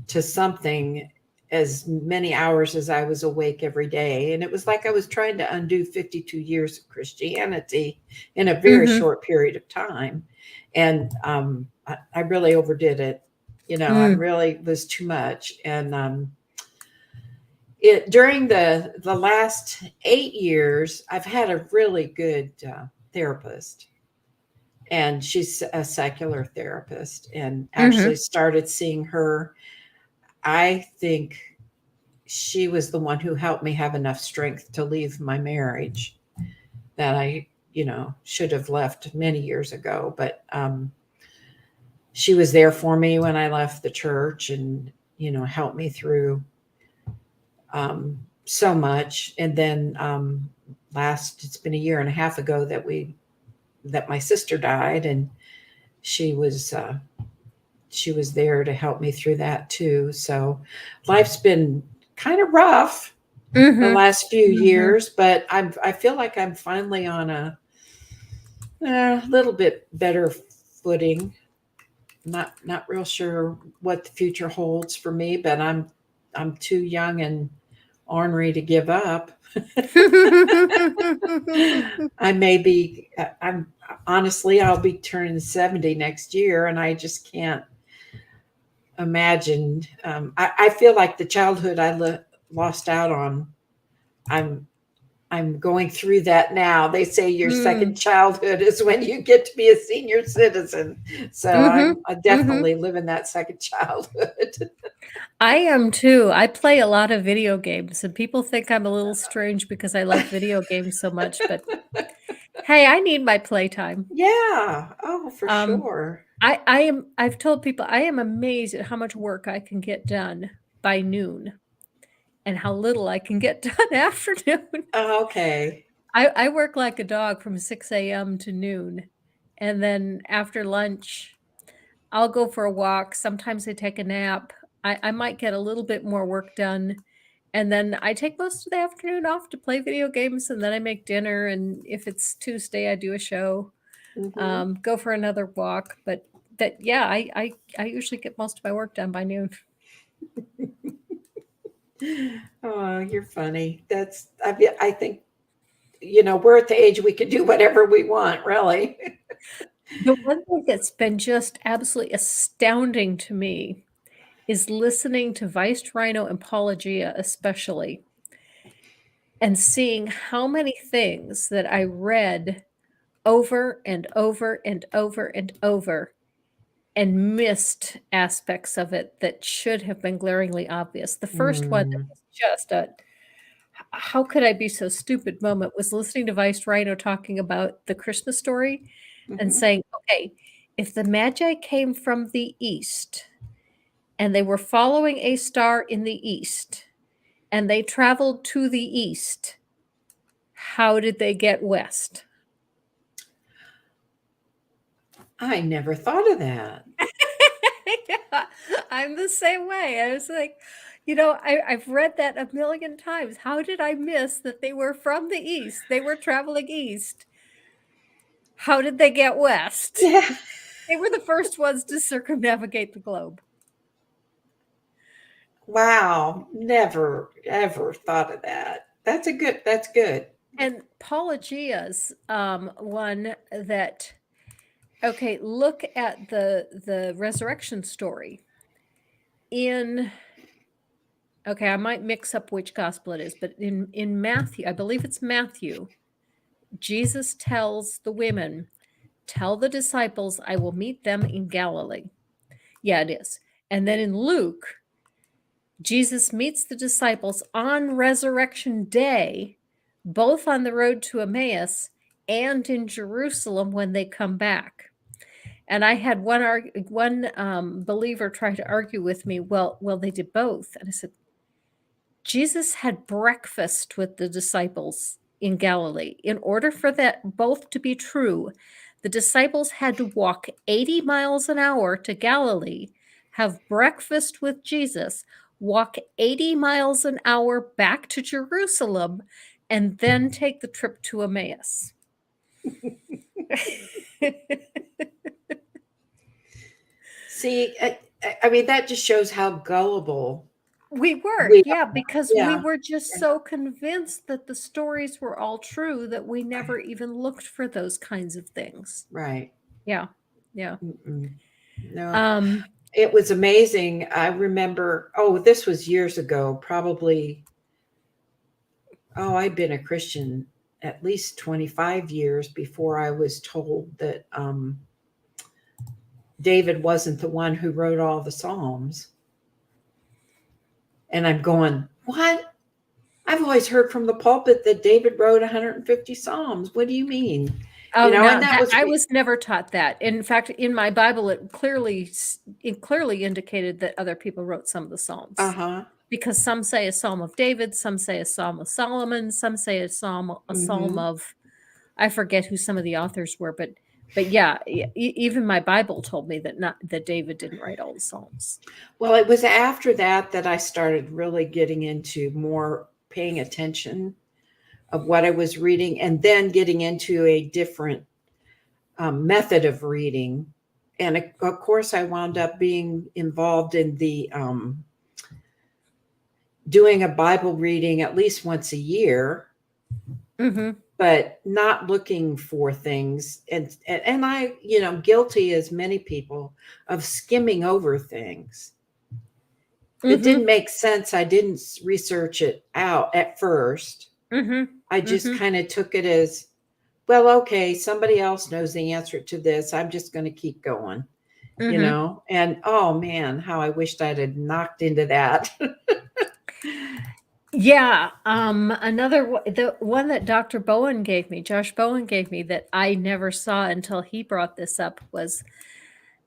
Speaker 2: to something as many hours as I was awake every day. And it was like I was trying to undo 52 years of Christianity in a very
Speaker 1: Mhm.
Speaker 2: short period of time. And I really overdid it. I
Speaker 1: Mm.
Speaker 2: really was too much. And it during the last 8 years, I've had a really good therapist, and she's a secular therapist, and actually
Speaker 1: Mhm.
Speaker 2: started seeing her. I think she was the one who helped me have enough strength to leave my marriage that I, should have left many years ago. But she was there for me when I left the church, and helped me through so much. And then it's been a year and a half ago that my sister died, and she was uh, she was there to help me through that too. So life's been kind of rough the
Speaker 1: Mhm.
Speaker 2: last few
Speaker 1: Mhm.
Speaker 2: years, but I feel like I'm finally on a little bit better footing. Not real sure what the future holds for me, but I'm too young and ornery to give up. I may be. I'm honestly, I'll be turning 70 next year, and I just can't imagine. I feel like the childhood I lost out on. I'm I'm going through that now. They say your second
Speaker 1: Mm.
Speaker 2: childhood is when you get to be a senior citizen. So
Speaker 1: Mhm.
Speaker 2: I
Speaker 1: Mhm.
Speaker 2: definitely living that second childhood.
Speaker 1: I am too. I play a lot of video games, and people think I'm a little strange because I love video games so much, but hey, I need my playtime.
Speaker 2: Yeah. Oh, for
Speaker 1: Um,
Speaker 2: sure.
Speaker 1: I've told people I am amazed at how much work I can get done by noon and how little I can get done after noon.
Speaker 2: Oh, okay.
Speaker 1: I work like a dog from 6 a.m. to noon, and then after lunch, I'll go for a walk. Sometimes I take a nap. I might get a little bit more work done, And then I take most of the afternoon off to play video games, and then I make dinner. And if it's Tuesday, I do a show, go for another walk. But yeah, I usually get most of my work done by noon.
Speaker 2: Oh, you're funny. I think, we're at the age we can do whatever we want, really.
Speaker 1: The one thing that's been just absolutely astounding to me is listening to Viced Rhino and Paulogia, especially, and seeing how many things that I read over and over and over and over and missed aspects of it that should have been glaringly obvious. The first one that was just a how could I be so stupid moment was listening to Viced Rhino talking about the Christmas story and saying, okay, if the Magi came from the east and they were following a star in the east and they traveled to the east, how did they get west?
Speaker 2: I never thought of that.
Speaker 1: Yeah, I'm the same way. I was like, I've read that a million times. How did I miss that they were from the east? They were traveling east. How did they get west?
Speaker 2: Yeah.
Speaker 1: They were the first ones to circumnavigate the globe.
Speaker 2: Wow. Never, ever thought of that. That's good.
Speaker 1: And Paulogia's one that, okay, look at the resurrection story. Okay, I might mix up which gospel it is, but in Matthew, I believe it's Matthew, Jesus tells the women, tell the disciples, I will meet them in Galilee. Yeah, it is. And then in Luke, Jesus meets the disciples on resurrection day, both on the road to Emmaus and in Jerusalem when they come back. And I had one believer try to argue with me, well, they did both. And I said, Jesus had breakfast with the disciples in Galilee. In order for that both to be true, the disciples had to walk 80 miles an hour to Galilee, have breakfast with Jesus, walk 80 miles an hour back to Jerusalem, and then take the trip to Emmaus.
Speaker 2: See, I mean, that just shows how gullible
Speaker 1: we were,
Speaker 2: we
Speaker 1: yeah,
Speaker 2: are.
Speaker 1: because we were just so convinced that the stories were all true that we never even looked for those kinds of things.
Speaker 2: Right.
Speaker 1: Yeah. Yeah.
Speaker 2: No, it was amazing. I remember, this was years ago, probably, I'd been a Christian at least 25 years before I was told that David wasn't the one who wrote all the Psalms. And I'm going, what? I've always heard from the pulpit that David wrote 150 Psalms. What do you mean?
Speaker 1: Oh, no,
Speaker 2: and
Speaker 1: I was never taught that. In fact, in my Bible, it clearly indicated that other people wrote some of the Psalms. Because some say a Psalm of David, some say a Psalm of Solomon, some say a Psalm of, I forget who some of the authors were, but yeah, even my Bible told me that David didn't write all the Psalms.
Speaker 2: Well, it was after that I started really getting into more paying attention of what I was reading, and then getting into a different method of reading. And of course, I wound up being involved in the doing a Bible reading at least once a year, but not looking for things. And I, guilty as many people of skimming over things. It didn't make sense. I didn't research it out at first. I just kind of took it as, well, okay, somebody else knows the answer to this. I'm just going to keep going, and oh man, how I wished I'd had knocked into that.
Speaker 1: Yeah. The one that Dr. Bowen gave me, Josh Bowen gave me, that I never saw until he brought this up, was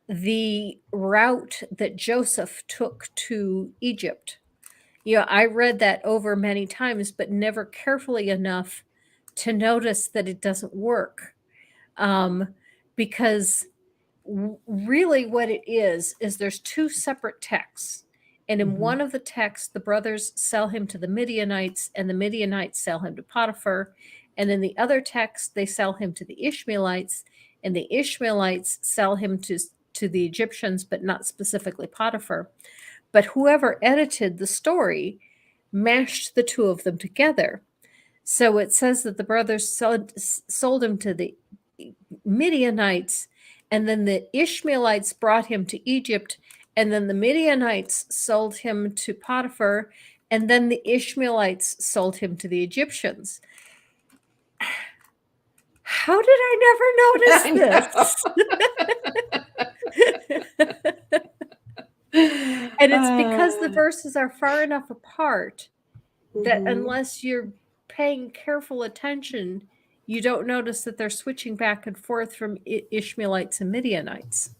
Speaker 1: the route that Joseph took to Egypt. I read that over many times, but never carefully enough to notice that it doesn't work. Because really what it is there's two separate texts. And in
Speaker 2: Mhm.
Speaker 1: one of the texts, the brothers sell him to the Midianites, and the Midianites sell him to Potiphar. And in the other text, they sell him to the Ishmaelites, and the Ishmaelites sell him to the Egyptians, but not specifically Potiphar. But whoever edited the story mashed the two of them together. So it says that the brothers sold him to the Midianites, and then the Ishmaelites brought him to Egypt, and then the Midianites sold him to Potiphar, and then the Ishmaelites sold him to the Egyptians. How did I
Speaker 2: I
Speaker 1: never notice this? And it's because the
Speaker 2: know.
Speaker 1: verses are far enough apart that
Speaker 2: Mhm.
Speaker 1: unless you're paying careful attention, you don't notice that they're switching back and forth from Ishmaelites and Midianites.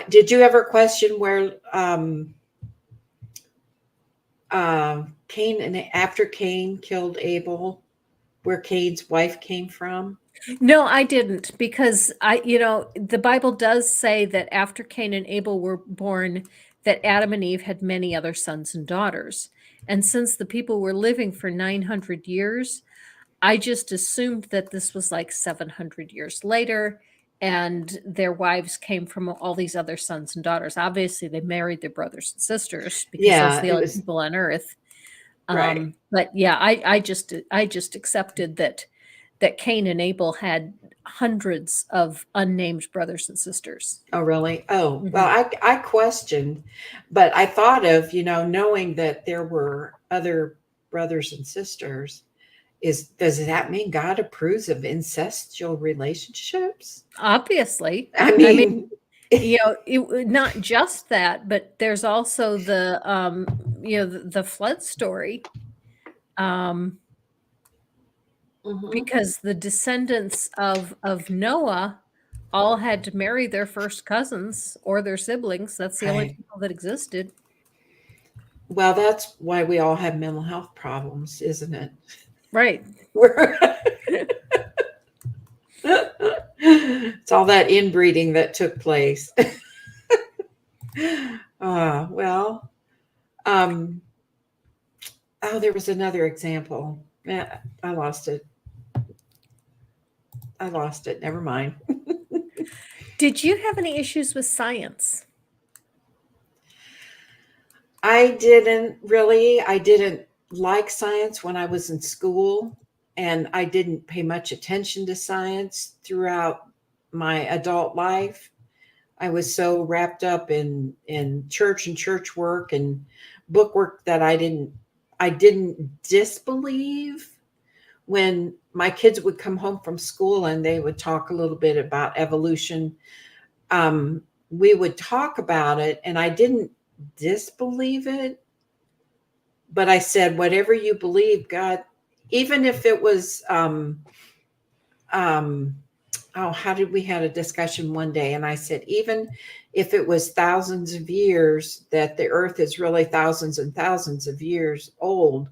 Speaker 2: Did you ever question where Cain and after Cain killed Abel, where Cain's wife came from?
Speaker 1: No, I didn't, because the Bible does say that after Cain and Abel were born, that Adam and Eve had many other sons and daughters. And since the people were living for 900 years, I just assumed that this was like 700 years later, and their wives came from all these other sons and daughters. Obviously, they married their brothers and sisters because those are
Speaker 2: Yeah,
Speaker 1: the
Speaker 2: it
Speaker 1: only
Speaker 2: was
Speaker 1: people on earth.
Speaker 2: right.
Speaker 1: But yeah, I just accepted that Cain and Abel had hundreds of unnamed brothers and sisters.
Speaker 2: Oh, really? Oh, well,
Speaker 1: Mhm.
Speaker 2: I questioned, but I thought of, knowing that there were other brothers and sisters, does that mean God approves of incestual relationships?
Speaker 1: Obviously,
Speaker 2: I
Speaker 1: I mean,
Speaker 2: mean,
Speaker 1: not just that, but there's also the flood story. Um,
Speaker 2: mhm,
Speaker 1: because the descendants of Noah all had to marry their first cousins or their siblings. That's the only
Speaker 2: right.
Speaker 1: people that existed.
Speaker 2: Well, that's why we all have mental health problems, isn't it?
Speaker 1: Right.
Speaker 2: We're it's all that inbreeding that took place. Well, um, oh, there was another example. Yeah, I lost it. I lost it. Never mind.
Speaker 1: Did you have any issues with science?
Speaker 2: I didn't really. I didn't like science when I was in school, and I didn't pay much attention to science throughout my adult life. I was so wrapped up in church and church work and book work that I didn't disbelieve when my kids would come home from school and they would talk a little bit about evolution. We would talk about it, and I didn't disbelieve it, but I said, whatever you believe, God, even if it was, um, oh, how did we had a discussion one day? And I said, even if it was thousands of years, that the earth is really thousands and thousands of years old,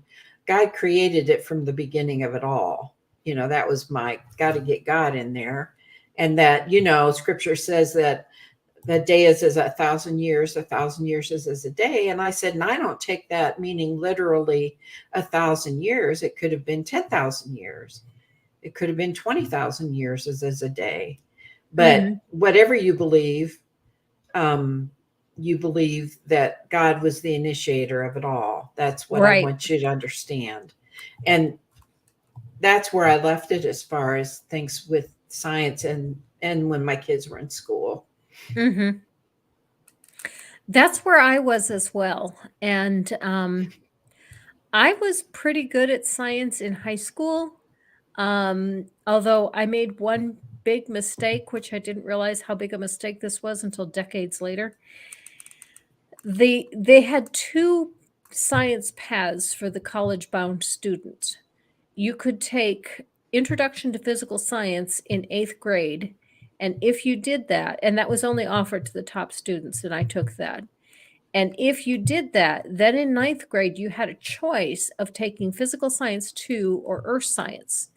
Speaker 2: God created it from the beginning of it all. That was my got to get God in there. And that, scripture says that the day is as 1,000 years, 1,000 years is as a day. And I said, and I don't take that meaning literally 1,000 years. It could have been 10,000 years. It could have been 20,000 years as a day. But
Speaker 1: Mhm.
Speaker 2: whatever you believe that God was the initiator of it all. That's what I
Speaker 1: Right.
Speaker 2: want you to understand. And that's where I left it as far as things with science and when my kids were in school.
Speaker 1: Mhm. That's where I was as well. And I was pretty good at science in high school. Although I made one big mistake, which I didn't realize how big a mistake this was until decades later. They had two science paths for the college-bound student. You could take Introduction to Physical Science in 8th grade, and if you did that, and that was only offered to the top students, and I took that. And if you did that, then in 9th grade, you had a choice of taking Physical Science 2 or Earth Science.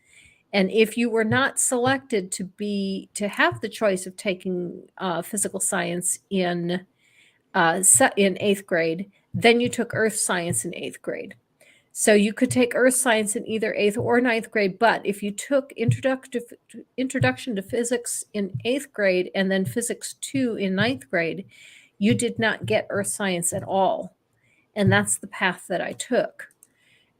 Speaker 1: And if you were not selected to have the choice of taking physical science in in 8th grade. Then you took earth science in 8th grade. So you could take earth science in either 8th or 9th grade, but if you took introduction to physics in 8th grade and then physics 2 in 9th grade, you did not get earth science at all. And that's the path that I took.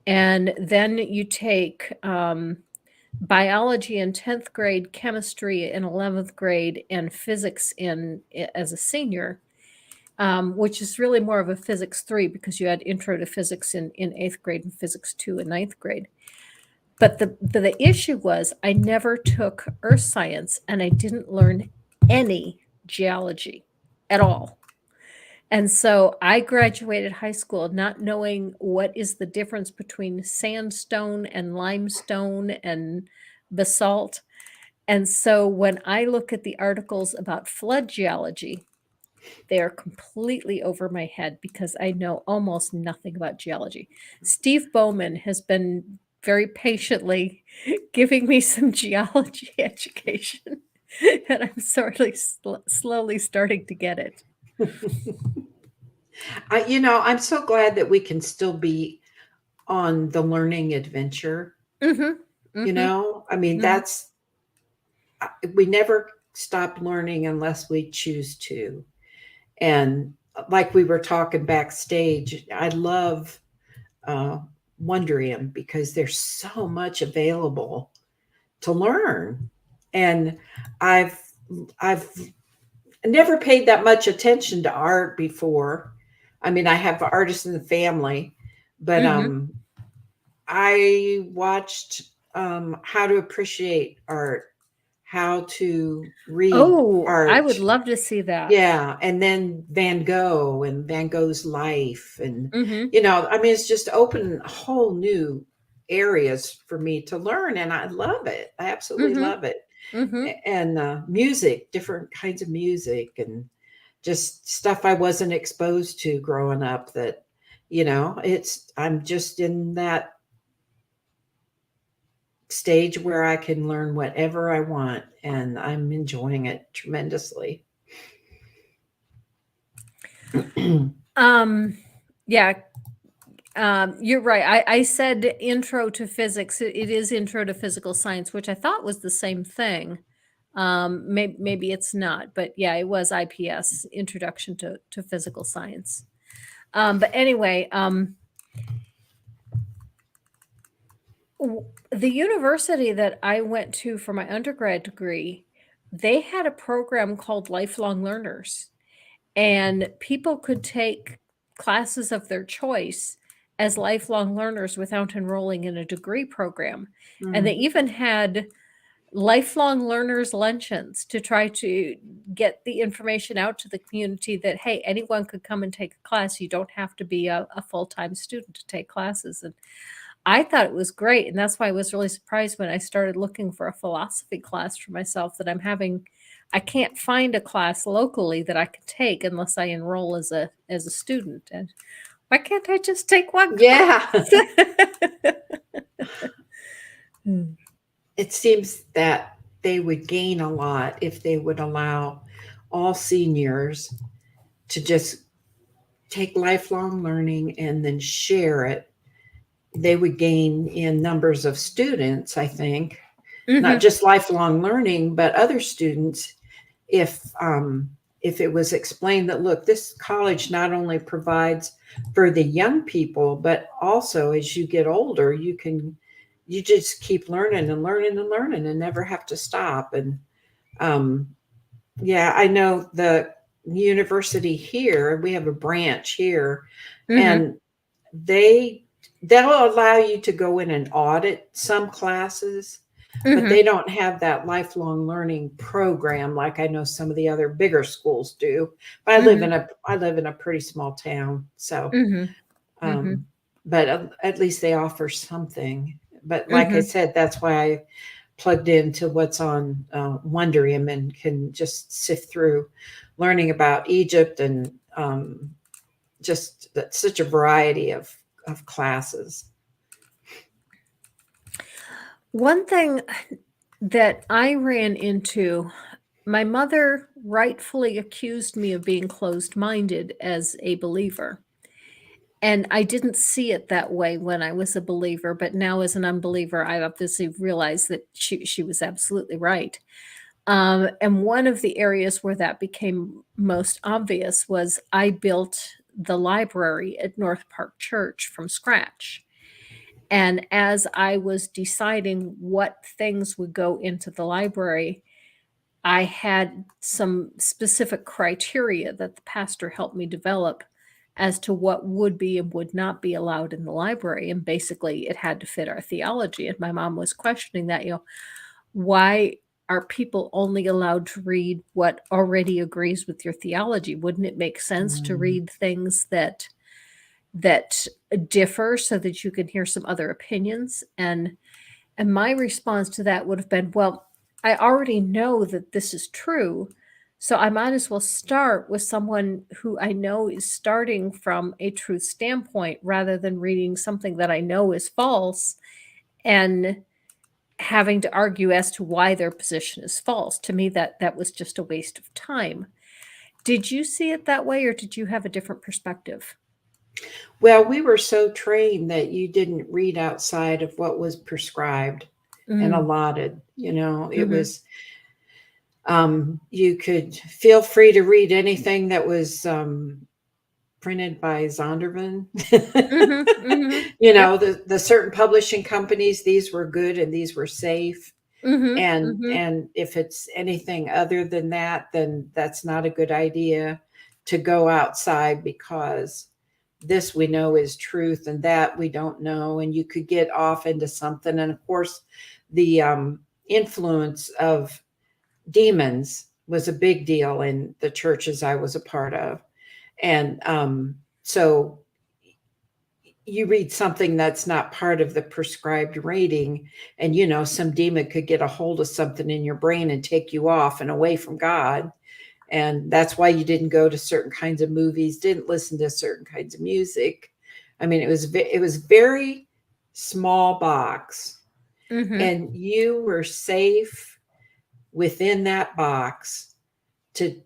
Speaker 1: And then you take biology in 10th grade, chemistry in 11th grade, and physics as a senior, which is really more of a physics 3 because you had intro to physics in 8th grade and physics 2 in 9th grade. But the issue was I never took earth science and I didn't learn any geology at all. And so I graduated high school not knowing what is the difference between sandstone and limestone and basalt. And so when I look at the articles about flood geology, they are completely over my head because I know almost nothing about geology. Steve Bowman has been very patiently giving me some geology education, and I'm slowly starting to get it.
Speaker 2: I'm so glad that we can still be on the learning adventure.
Speaker 1: Mm-hmm. Mm-hmm.
Speaker 2: I mean, we never stop learning unless we choose to. And like we were talking backstage, I love Wondrium because there's so much available to learn. And I've never paid that much attention to art before. I mean, I have artists in the family, but
Speaker 1: Mm-hmm.
Speaker 2: I watched how to appreciate art, how to read
Speaker 1: Oh, I would
Speaker 2: art.
Speaker 1: love to see that.
Speaker 2: Yeah, and then Van Gogh and Van Gogh's life, and
Speaker 1: Mm-hmm.
Speaker 2: I mean, it's just opened whole new areas for me to learn, and I love it. I absolutely
Speaker 1: Mm-hmm.
Speaker 2: love it.
Speaker 1: Mm-hmm.
Speaker 2: And music, different kinds of music, and just stuff I wasn't exposed to growing up. That I'm just in that stage where I can learn whatever I want, and I'm enjoying it tremendously.
Speaker 1: Yeah, you're right. I said intro to physics. It is intro to physical science, which I thought was the same thing. Maybe it's not, but yeah, it was IPS, Introduction to Physical Science. But anyway, the university that I went to for my undergrad degree, they had a program called Lifelong Learners, and people could take classes of their choice as lifelong learners without enrolling in a degree program. And they
Speaker 2: Mm.
Speaker 1: even had lifelong learners luncheons to try to get the information out to the community that, hey, anyone could come and take a class. You don't have to be a full-time student to take classes. And I thought it was great. And that's why I was really surprised when I started looking for a philosophy class for myself that I can't find a class locally that I could take unless I enroll as a student. And why can't I just take one
Speaker 2: Yeah.
Speaker 1: class?
Speaker 2: It seems that they would gain a lot if they would allow all seniors to just take lifelong learning and then share it. They would gain in numbers of students, I think, not
Speaker 1: Mhm.
Speaker 2: just lifelong learning, but other students. If it was explained that, look, this college not only provides for the young people, but also as you get older, you just keep learning and learning and learning and never have to stop. And um, yeah, I know the university here, we have a branch here,
Speaker 1: Mhm.
Speaker 2: and they'll allow you to go in and audit some classes, but they
Speaker 1: Mhm.
Speaker 2: don't have that lifelong learning program like I know some of the other bigger schools do. But
Speaker 1: Mhm.
Speaker 2: I live in a pretty small town, so
Speaker 1: Mhm.
Speaker 2: um,
Speaker 1: Mhm.
Speaker 2: but at least they offer something. But like I
Speaker 1: Mhm.
Speaker 2: said, that's why I plugged into what's on Wondrium and can just sift through learning about Egypt and just such a variety of classes.
Speaker 1: One thing that I ran into my mother rightfully accused me of being closed-minded as a believer. And I didn't see it that way when I was a believer, but now as an unbeliever, I obviously realized that she was absolutely right. And one of the areas where that became most obvious was I built the library at North Park Church from scratch. And as I was deciding what things would go into the library, I had some specific criteria that the pastor helped me develop as to what would be and would not be allowed in the library. And basically, it had to fit our theology. And my mom was questioning that, why are people only allowed to read what already agrees with your theology? Wouldn't it make sense to
Speaker 2: Mm.
Speaker 1: read things that differ so that you can hear some other opinions? And my response to that would have been, well, I already know that this is true, so I might as well start with someone who I know is starting from a truth standpoint rather than reading something that I know is false and having to argue as to why their position is false. To me, that was just a waste of time. Did you see it that way, or did you have a different perspective?
Speaker 2: Well, we were so trained that you didn't read outside of what was prescribed and
Speaker 1: Mm,
Speaker 2: allotted. It
Speaker 1: mhm,
Speaker 2: was, you could feel free to read anything that was printed by Zondervan.
Speaker 1: mhm, mhm. Yep.
Speaker 2: The certain publishing companies, these were good and these were safe.
Speaker 1: Mhm, mhm,
Speaker 2: And if it's anything other than that, then that's not a good idea to go outside, because this we know is truth and that we don't know, and you could get off into something. And of course, the influence of demons was a big deal in the churches I was a part of. And so you read something that's not part of the prescribed rating, and some demon could get a hold of something in your brain and take you off and away from God. And that's why you didn't go to certain kinds of movies, didn't listen to certain kinds of music. I mean, it was very small box,
Speaker 1: mhm,
Speaker 2: and you were safe within that box to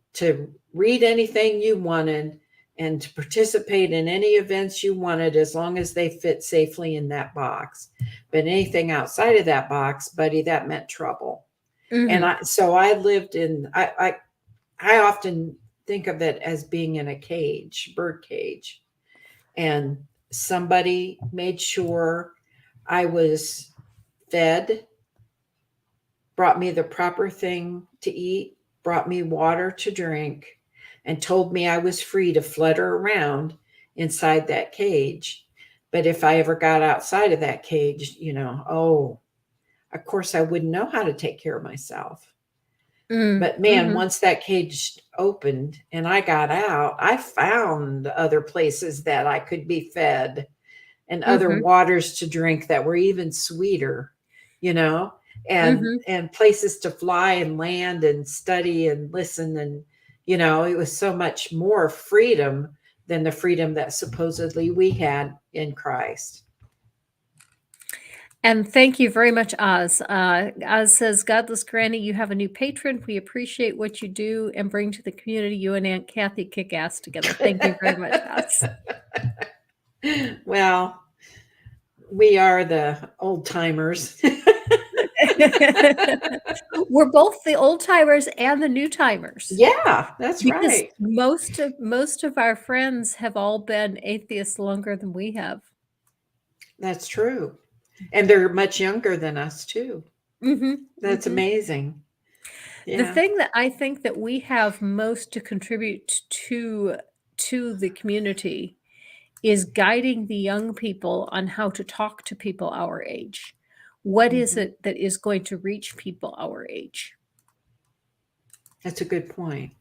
Speaker 2: read anything you wanted and to participate in any events you wanted, as long as they fit safely in that box. But anything outside of that box, buddy, that meant trouble. And
Speaker 1: mhm,
Speaker 2: I lived in, I often think of it as being in a cage, bird cage, and somebody made sure I was fed, brought me the proper thing to eat, brought me water to drink, and told me I was free to flutter around inside that cage. But if I ever got outside of that cage, oh, of course I wouldn't know how to take care of myself.
Speaker 1: mm,
Speaker 2: But man,
Speaker 1: mhm,
Speaker 2: once that cage opened and I got out, I found other places that I could be fed and other
Speaker 1: mhm,
Speaker 2: waters to drink that were even sweeter, you know,
Speaker 1: mhm.
Speaker 2: and places to fly and land and study and listen. And it was so much more freedom than the freedom that supposedly we had in Christ.
Speaker 1: And thank you very much, Oz. Oz says, "Godless Granny, you have a new patron. We appreciate what you do and bring to the community. You and Aunt Kathy kick ass together." Thank you very much, Oz.
Speaker 2: Well, we are the old timers.
Speaker 1: We're both the old timers and the new timers,
Speaker 2: Yeah, that's
Speaker 1: because
Speaker 2: right.
Speaker 1: most of our friends have all been atheists longer than we have.
Speaker 2: That's true. And they're much younger than us too.
Speaker 1: Mhm,
Speaker 2: That's
Speaker 1: mhm.
Speaker 2: amazing.
Speaker 1: The
Speaker 2: Yeah.
Speaker 1: thing that I think that we have most to contribute to the community is guiding the young people on how to talk to people our age. What is
Speaker 2: Mhm.
Speaker 1: it that is going to reach people our age?
Speaker 2: That's a good point.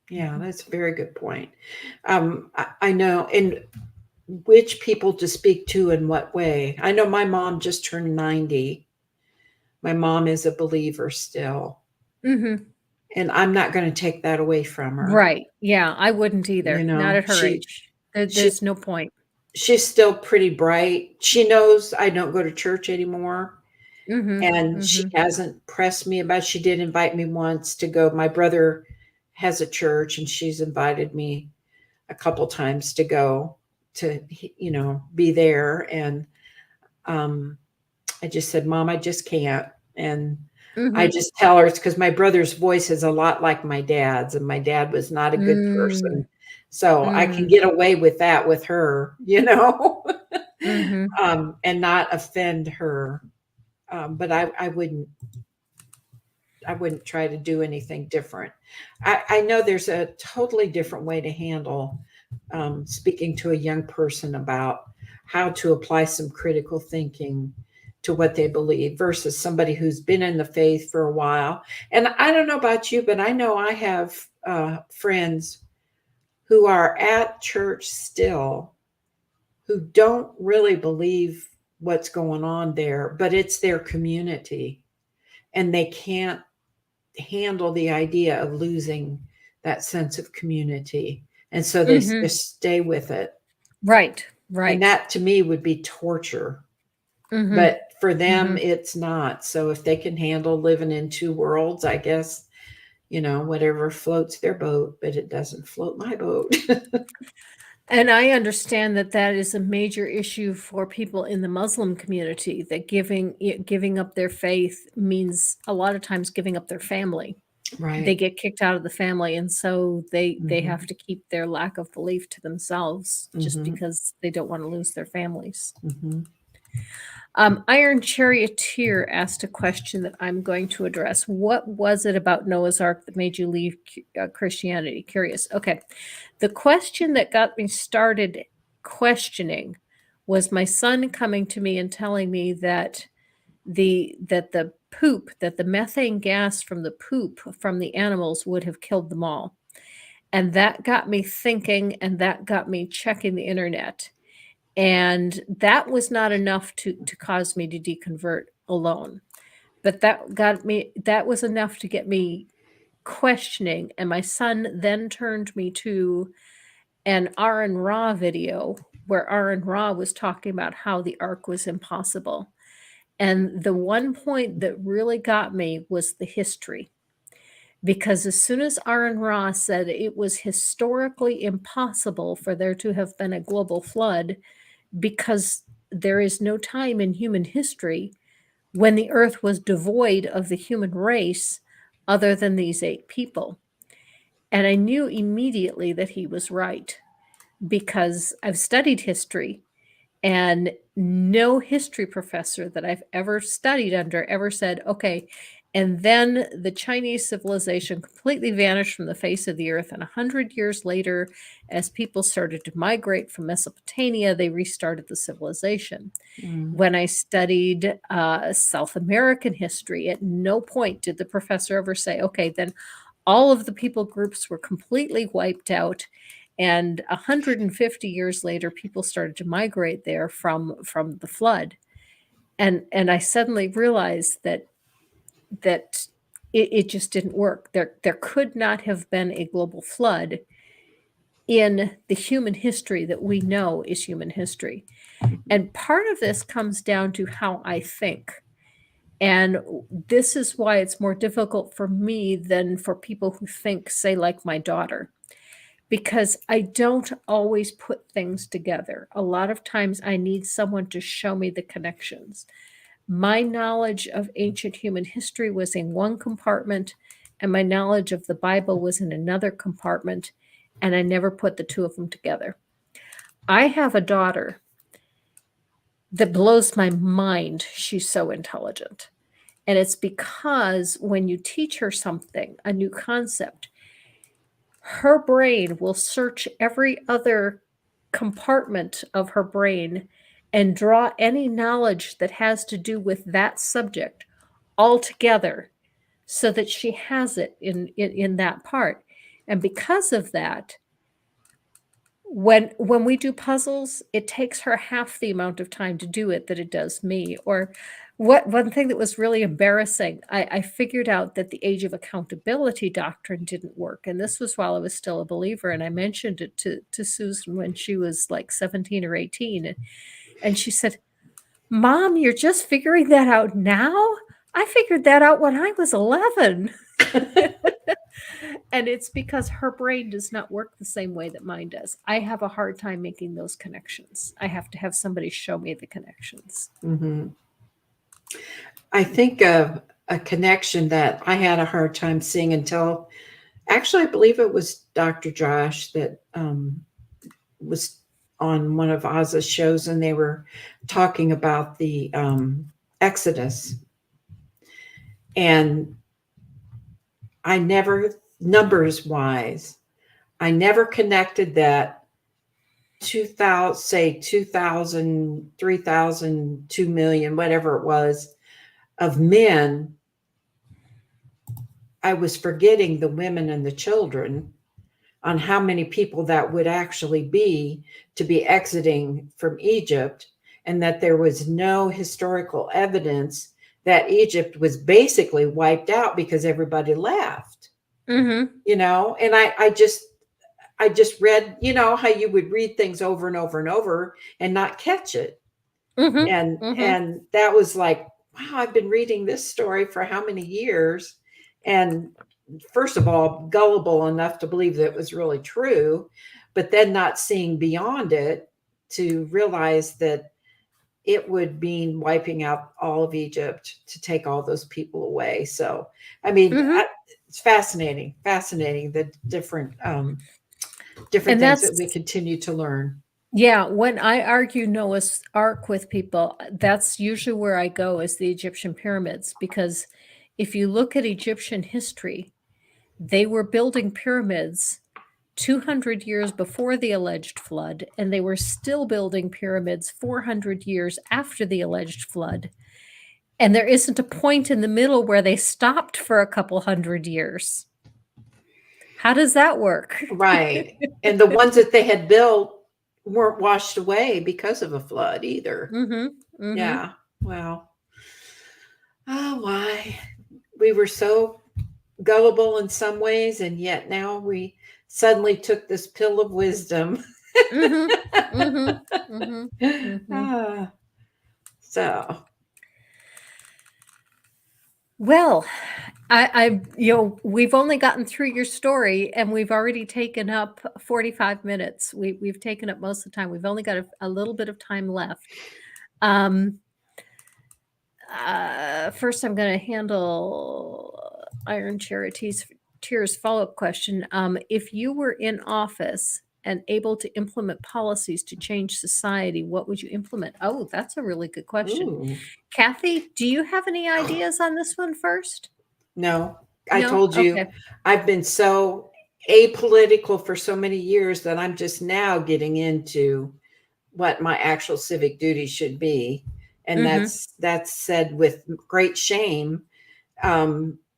Speaker 2: Yeah,
Speaker 1: Mhm.
Speaker 2: that's a very good point. I know, and which people to speak to in what way. I know my mom just turned 90. My mom is a believer still,
Speaker 1: Mhm.
Speaker 2: and I'm not going to take that away from her.
Speaker 1: Right. Yeah, I wouldn't
Speaker 2: You
Speaker 1: either. Not
Speaker 2: know,
Speaker 1: at her age.
Speaker 2: she
Speaker 1: There's no point.
Speaker 2: she's still pretty bright. She knows I don't go to church anymore. And she hasn't pressed me about. She did invite me once to go. My brother has a church, and she's invited me a couple times to go to, be there. And I just said, Mom, I just can't. And I just tell her it's because my brother's voice is a lot like my dad's, and my dad was not a good person. So I can get away with that with her, and not offend her. But I wouldn't try to do anything different. I know there's a totally different way to handle speaking to a young person about how to apply some critical thinking to what they believe versus somebody who's been in the faith for a while. And I don't know about you, but I know I have friends who are at church still who don't really believe what's going on there, but it's their community, and they can't handle the idea of losing that sense of community. And so they just stay with it.
Speaker 1: Right.
Speaker 2: And that to me would be torture. But for them, it's not. So if they can handle living in two worlds, I guess, whatever floats their boat, but it doesn't float my boat.
Speaker 1: And I understand that that is a major issue for people in the Muslim community, that giving up their faith means a lot of times giving up their family.
Speaker 2: Right.
Speaker 1: They get kicked out of the family, and so they have to keep their lack of belief to themselves just because they don't want to lose their families. Iron Charioteer asked a question that I'm going to address. What was it about Noah's Ark that made you leave Christianity? Curious. Okay. The question that got me started questioning was my son coming to me and telling me that the methane gas from the poop from the animals would have killed them all. And that got me thinking, and that got me checking the internet. And that was not enough to cause me to deconvert alone. But that was enough to get me questioning. And my son then turned me to an Aaron Ra video where Aaron Ra was talking about how the ark was impossible. And the one point that really got me was the history. Because as soon as Aaron Ra said it was historically impossible for there to have been a global flood, because there is no time in human history when the earth was devoid of the human race other than these 8 people. And I knew immediately that he was right, because I've studied history, and no history professor that I've ever studied under ever said, okay, and then the Chinese civilization completely vanished from the face of the earth. And 100 years later, as people started to migrate from Mesopotamia, they restarted the civilization. When I studied South American history, at no point did the professor ever say, okay, then all of the people groups were completely wiped out. And 150 years later, people started to migrate there from the flood. And I suddenly realized that it just didn't work. There could not have been a global flood in the human history that we know is human history. And part of this comes down to how I think. And this is why it's more difficult for me than for people who think, say, like my daughter, because I don't always put things together. A lot of times I need someone to show me the connections. My knowledge of ancient human history was in one compartment, and my knowledge of the Bible was in another compartment, and I never put the two of them together. I have a daughter that blows my mind. She's so intelligent. And it's because when you teach her something, a new concept, her brain will search every other compartment of her brain and draw any knowledge that has to do with that subject all together so that she has it in that part. And because of that, when we do puzzles, it takes her half the amount of time to do it that it does me. Or one thing that was really embarrassing, I figured out that the age of accountability doctrine didn't work. And this was while I was still a believer. And I mentioned it to Susan when she was like 17 or 18. And she said, Mom, you're just figuring that out now? I figured that out when I was 11. And it's because her brain does not work the same way that mine does. I have a hard time making those connections. I have to have somebody show me the connections.
Speaker 2: Mm-hmm. I think of a connection that I had a hard time seeing until, actually, I believe it was Dr. Josh that was on one of Oz's shows, and they were talking about the Exodus. And I never, numbers wise, I never connected that 2,000, say 2,000, 3,000, 2 million, whatever it was, of men. I was forgetting the women and the children, on how many people that would actually be to be exiting from Egypt, and that there was no historical evidence that Egypt was basically wiped out because everybody left.
Speaker 1: Mm-hmm.
Speaker 2: And I just read, how you would read things over and over and over and not catch it.
Speaker 1: Mm-hmm.
Speaker 2: And
Speaker 1: Mm-hmm.
Speaker 2: and that was like, wow, I've been reading this story for how many years? And first of all, gullible enough to believe that it was really true, but then not seeing beyond it to realize that it would mean wiping out all of Egypt to take all those people away. So, I mean,
Speaker 1: Mm-hmm.
Speaker 2: it's fascinating, the different
Speaker 1: And
Speaker 2: things that we
Speaker 1: that's,
Speaker 2: continue to learn.
Speaker 1: yeah, when I argue Noah's Ark with people, that's usually where I go, is the Egyptian pyramids. Because if you look at Egyptian history, they were building pyramids 200 years before the alleged flood, and they were still building pyramids 400 years after the alleged flood. And there isn't a point in the middle where they stopped for a couple hundred years. How does that work?
Speaker 2: Right. And the ones that they had built weren't washed away because of a flood either.
Speaker 1: Mm-hmm. Mm-hmm.
Speaker 2: Yeah. Well, oh, why? We were so gullible in some ways, and yet now we suddenly took this pill of wisdom.
Speaker 1: Mm-hmm. Mm-hmm. Mm-hmm. Mm-hmm.
Speaker 2: Ah, so,
Speaker 1: Well, we've only gotten through your story, and we've already taken up 45 minutes. We've taken up most of the time. We've only got a little bit of time left. First, I'm going to handle Iron Charities Tears follow-up question. If you were in office and able to implement policies to change society, what would you implement? Oh, that's a really good question.
Speaker 2: ooh,
Speaker 1: Kathy, do you have any ideas on this one first?
Speaker 2: no, I
Speaker 1: No?
Speaker 2: told you
Speaker 1: Okay.
Speaker 2: I've been so apolitical for so many years that I'm just now getting into what my actual civic duty should be. And
Speaker 1: Mm-hmm.
Speaker 2: that's said with great shame.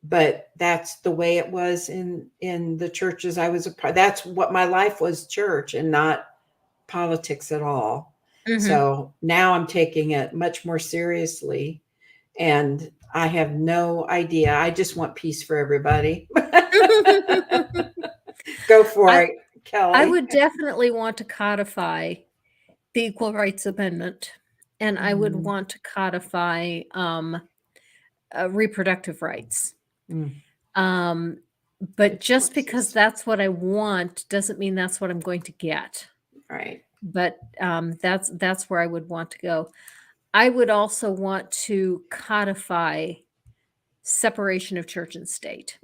Speaker 2: But that's the way it was in the churches I was a part. That's what my life was, church, and not politics at all.
Speaker 1: Mm-hmm.
Speaker 2: So now I'm taking it much more seriously, and I have no idea. I just want peace for everybody. Go for
Speaker 1: I,
Speaker 2: it,
Speaker 1: I
Speaker 2: Kelly.
Speaker 1: would definitely want to codify the Equal Rights Amendment, and I would
Speaker 2: Mm,
Speaker 1: want to codify reproductive rights.
Speaker 2: mm,
Speaker 1: But
Speaker 2: good
Speaker 1: just because
Speaker 2: choices.
Speaker 1: that's what I want doesn't mean that's what I'm going to get.
Speaker 2: Right.
Speaker 1: But that's where I would want to go. I would also want to codify separation of church and state.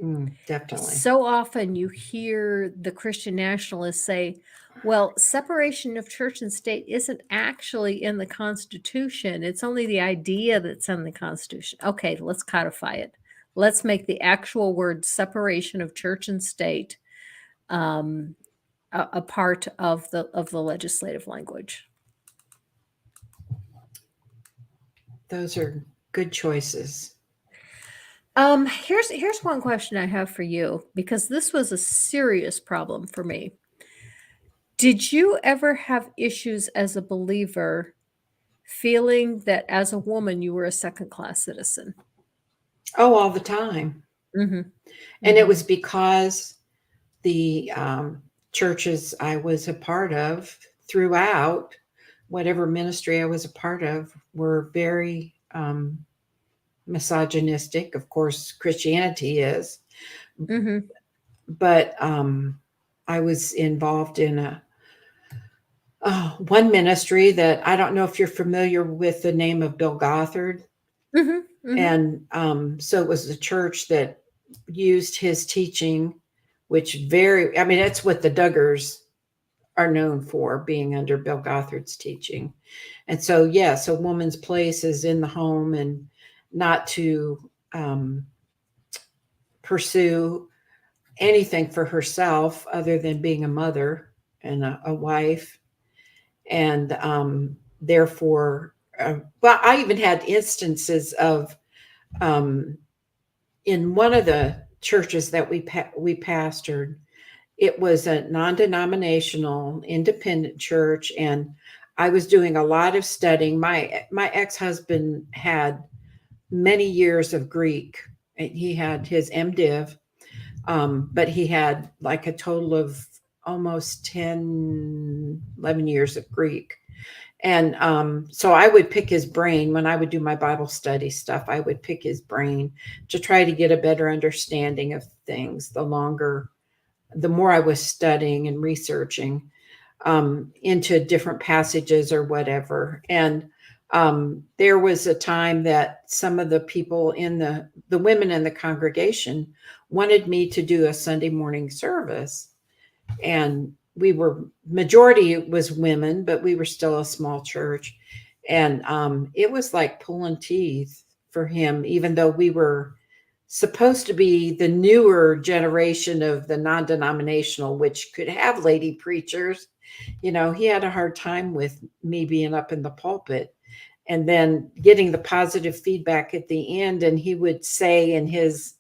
Speaker 2: Definitely.
Speaker 1: So often you hear the Christian nationalists say, well, separation of church and state isn't actually in the Constitution. It's only the idea that's in the Constitution. Okay, let's codify it. Let's make the actual word separation of church and state a part of the legislative language.
Speaker 2: Those are good choices.
Speaker 1: Here's one question I have for you, because this was a serious problem for me. Did you ever have issues as a believer feeling that as a woman you were a second-class citizen?
Speaker 2: Oh, all the time.
Speaker 1: Mm-hmm.
Speaker 2: And it
Speaker 1: Mm-hmm.
Speaker 2: was because the churches I was a part of throughout whatever ministry I was a part of were very misogynistic. Of course, Christianity is,
Speaker 1: Mhm.
Speaker 2: but I was involved in one ministry that I don't know if you're familiar with the name of Bill Gothard.
Speaker 1: Mhm. Mhm.
Speaker 2: And so it was a church that used his teaching, which I mean, that's what the Duggars are known for, being under Bill Gothard's teaching. And so, yes, a woman's place is in the home and not to um, pursue anything for herself other than being a mother and a wife. And therefore, well, I even had instances of um, in one of the churches that we pastored. It was a non-denominational independent church, and I was doing a lot of studying. My ex-husband had many years of Greek. He had his MDiv, but he had like a total of almost 10, 11 years of Greek. And so I would pick his brain when I would do my Bible study stuff. I would pick his brain to try to get a better understanding of things. The more I was studying and researching into different passages or whatever. And there was a time that some of the people in the women in the congregation wanted me to do a Sunday morning service. And we were, majority was women, but we were still a small church. And it was like pulling teeth for him, even though we were supposed to be the newer generation of the non-denominational, which could have lady preachers. He had a hard time with me being up in the pulpit and then getting the positive feedback at the end. And he would say in his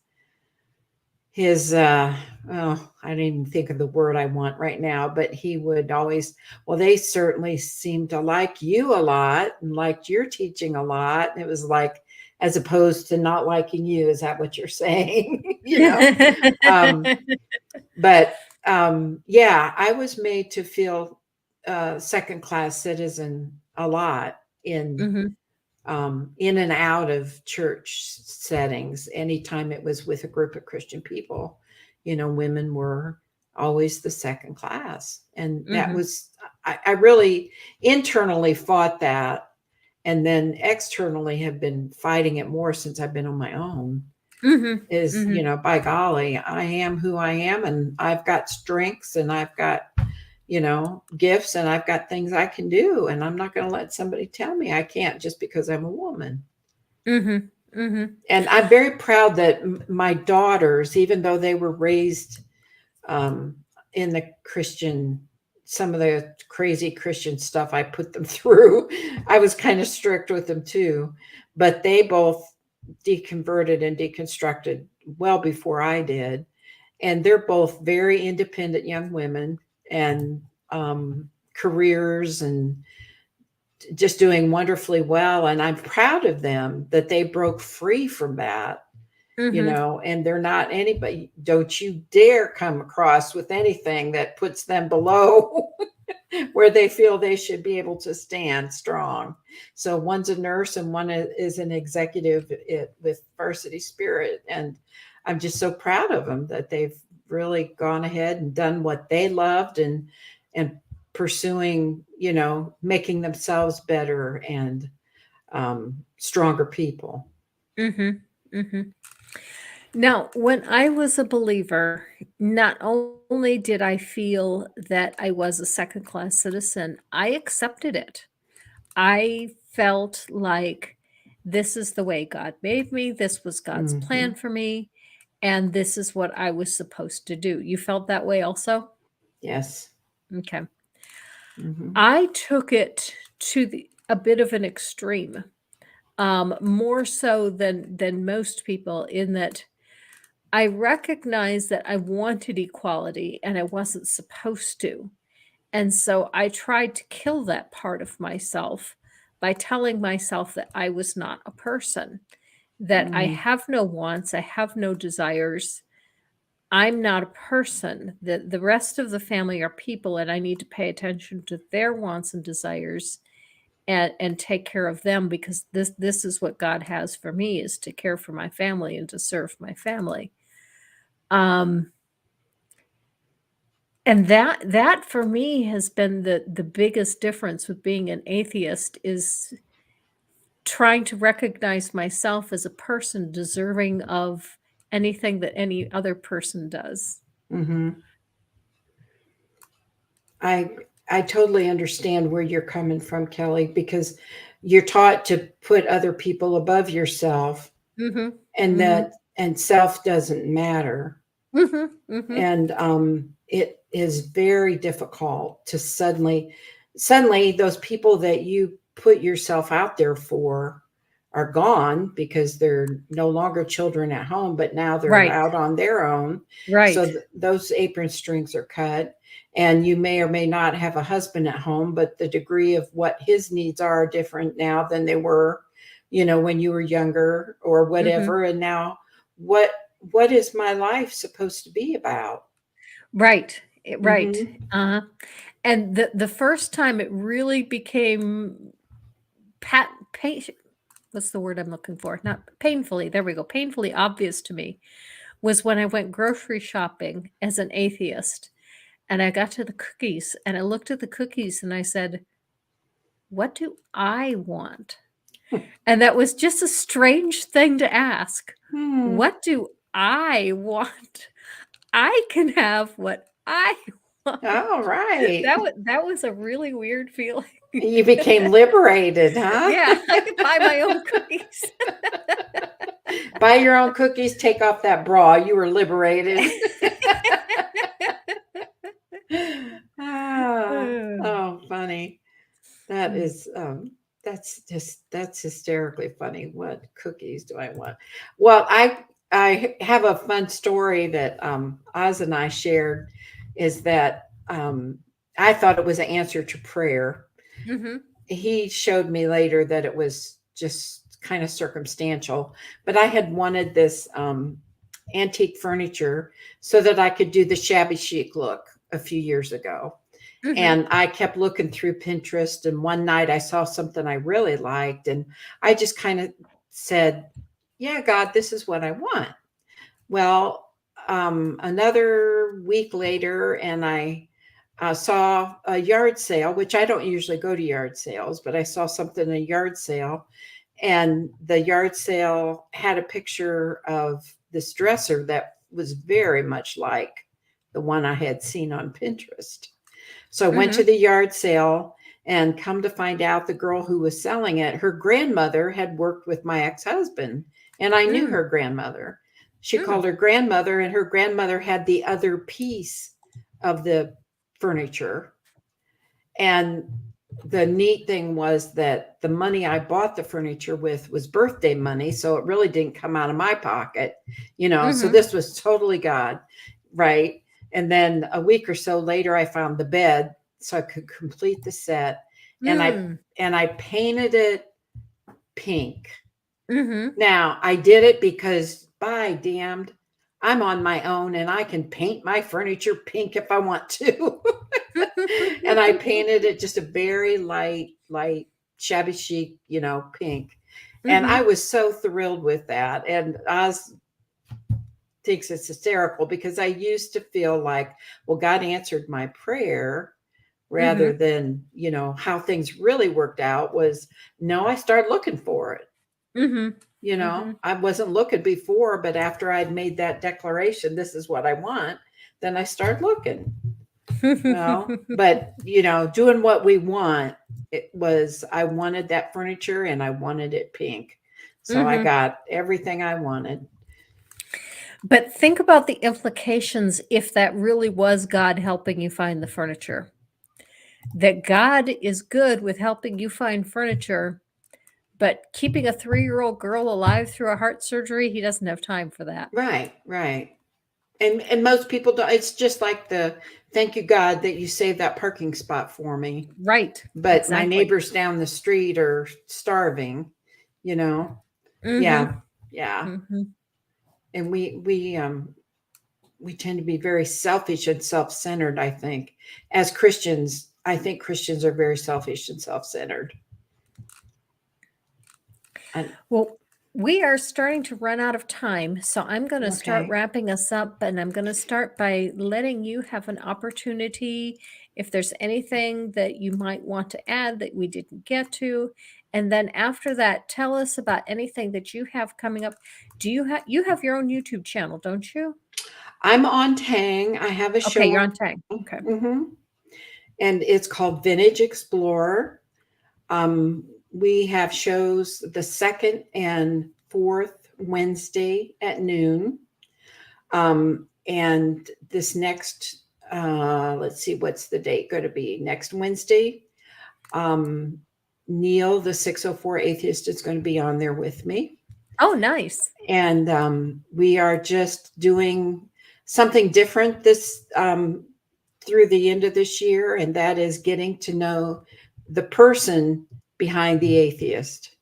Speaker 2: oh, I don't even think of the word I want right now, but he would always, well, they certainly seem to like you a lot and liked your teaching a lot. And it was like, as opposed to not liking you, is that what you're saying? um, but yeah, I was made to feel second class citizen a lot
Speaker 1: Mhm.
Speaker 2: in and out of church settings. Anytime it was with a group of Christian people, women were always the second class. And that
Speaker 1: Mhm.
Speaker 2: was, I really internally fought that. And then externally have been fighting it more since I've been on my own.
Speaker 1: Mhm.
Speaker 2: Is,
Speaker 1: Mhm.
Speaker 2: by golly, I am who I am, and I've got strengths, and I've got gifts, and I've got things I can do. And I'm not going to let somebody tell me I can't just because I'm a woman.
Speaker 1: Mhm. Mhm.
Speaker 2: And I'm very proud that my daughters, even though they were raised um, in the Christian, some of the crazy Christian stuff I put them through, I was kind of strict with them too. But they both deconverted and deconstructed well before I did. And they're both very independent young women and careers and just doing wonderfully well. And I'm proud of them that they broke free from that,
Speaker 1: Mhm.
Speaker 2: and they're not anybody. Don't you dare come across with anything that puts them below where they feel they should be able to stand strong. So one's a nurse and one is an executive with Varsity Spirit. And I'm just so proud of them that they've really gone ahead and done what they loved and pursuing, making themselves better and stronger people.
Speaker 1: Mhm. Mhm. Now, when I was a believer, not only did I feel that I was a second class citizen, I accepted it. I felt like this is the way God made me, this was God's
Speaker 2: Hmm.
Speaker 1: plan for me, and this is what I was supposed to do. You felt that way also?
Speaker 2: Yes.
Speaker 1: Okay.
Speaker 2: Hmm.
Speaker 1: I took it to a bit of an extreme, more so than most people, in that I recognized that I wanted equality and I wasn't supposed to. And so I tried to kill that part of myself by telling myself that I was not a person, that I
Speaker 2: Mm.
Speaker 1: have no wants, I have no desires. I'm not a person. The rest of the family are people, and I need to pay attention to their wants and desires. and take care of them, because this is what God has for me, is to care for my family and to serve my family. And that for me has been the biggest difference with being an atheist, is trying to recognize myself as a person deserving of anything that any other person does.
Speaker 2: Mm-hmm. I totally understand where you're coming from, Kelly, because you're taught to put other people above yourself,
Speaker 1: Mhm.
Speaker 2: and
Speaker 1: Mhm.
Speaker 2: self doesn't matter.
Speaker 1: Mhm. Mhm.
Speaker 2: And it is very difficult to suddenly those people that you put yourself out there for are gone, because they're no longer children at home, but now they're
Speaker 1: Right.
Speaker 2: out on their own. So
Speaker 1: Right.
Speaker 2: those apron strings are cut, and you may or may not have a husband at home, but the degree of what his needs are different now than they were, when you were younger or
Speaker 1: Mhm.
Speaker 2: whatever. And now what is my life supposed to be about?
Speaker 1: Right. Right.
Speaker 2: Mm-hmm.
Speaker 1: Uh-huh. And the first time it really became pat pa what's the word I'm looking for? Not painfully, there we go, painfully obvious to me, was when I went grocery shopping as an atheist, and I got to the cookies, and I looked at the cookies and I said, "What do I want?" And that was just a strange thing to ask.
Speaker 2: Hmm.
Speaker 1: What do I want? I can have what I want.
Speaker 2: All right.
Speaker 1: That was a really weird feeling.
Speaker 2: You became liberated, huh?
Speaker 1: Yeah, I could buy my own cookies.
Speaker 2: Buy your own cookies, take off that bra. You were liberated. Ah,
Speaker 1: Mm.
Speaker 2: oh, funny. That is that's hysterically funny. What cookies do I want? Well, I have a fun story that Oz and I shared, is that I thought it was an answer to prayer.
Speaker 1: Mhm.
Speaker 2: He showed me later that it was just kind of circumstantial, but I had wanted this antique furniture so that I could do the shabby chic look a few years ago.
Speaker 1: Mhm.
Speaker 2: And I kept looking through Pinterest, and one night I saw something I really liked, and I just kind of said, "Yeah, God, this is what I want." Well, another week later, and I saw a yard sale, which I don't usually go to yard sales, but I saw something in a yard sale, and the yard sale had a picture of this dresser that was very much like the one I had seen on Pinterest. So I went to
Speaker 1: Mhm.
Speaker 2: the yard sale, and come to find out, the girl who was selling it, her grandmother had worked with my ex-husband, and I knew
Speaker 1: Mm.
Speaker 2: her grandmother. She
Speaker 1: Mm.
Speaker 2: called her grandmother, and her grandmother had the other piece of the furniture. And the neat thing was that the money I bought the furniture with was birthday money, so it really didn't come out of my pocket, so
Speaker 1: Mhm.
Speaker 2: this was totally God, right? And then a week or so later, I found the bed so I could complete the set, and I
Speaker 1: Mm.
Speaker 2: painted it pink.
Speaker 1: Mhm.
Speaker 2: Now, I did it because, by damned, I'm on my own and I can paint my furniture pink if I want to. And I painted it just a very light, shabby chic, pink. And I
Speaker 1: Mhm.
Speaker 2: was so thrilled with that. And Oz thinks it's hysterical, because I used to feel like, well, God answered my prayer, rather
Speaker 1: Mhm.
Speaker 2: than, how things really worked out was, no, I started looking for it.
Speaker 1: Mhm. Mhm.
Speaker 2: I wasn't looking before, but after I'd made that declaration, this is what I want, then I started looking. Well, but doing what we want, I wanted that furniture and I wanted it pink. So I
Speaker 1: Mhm.
Speaker 2: got everything I wanted.
Speaker 1: But think about the implications if that really was God helping you find the furniture. That God is good with helping you find furniture, but keeping a 3-year-old girl alive through a heart surgery, he doesn't have time for that.
Speaker 2: Right, right. And most people don't. It's just like the thank you, God, that you saved that parking spot for me.
Speaker 1: Right.
Speaker 2: But my
Speaker 1: Exactly.
Speaker 2: neighbors down the street are starving, you know. Yeah,
Speaker 1: Mhm.
Speaker 2: yeah.
Speaker 1: Mhm.
Speaker 2: And we tend to be very selfish and self-centered, I think. As Christians, I think Christians are very selfish and self-centered. And
Speaker 1: Well, we are starting to run out of time, so I'm going to start
Speaker 2: okay.
Speaker 1: wrapping us up, and I'm going to start by letting you have an opportunity if there's anything that you might want to add that we didn't get to. And then after that, tell us about anything that you have coming up. Do you have your own YouTube channel, don't you?
Speaker 2: I'm on Tang. I have a
Speaker 1: Okay,
Speaker 2: show
Speaker 1: you're
Speaker 2: on.
Speaker 1: on Tang. Okay.
Speaker 2: And it's called Vintage Explorer. We have shows the second and fourth Wednesday at noon. And this next, let's see, what's the date going to be? Next Wednesday. Neil, the 604 atheist, is going to be on there with me.
Speaker 1: Oh, nice.
Speaker 2: And we are just doing something different this through the end of this year, and that is getting to know the person behind the atheist.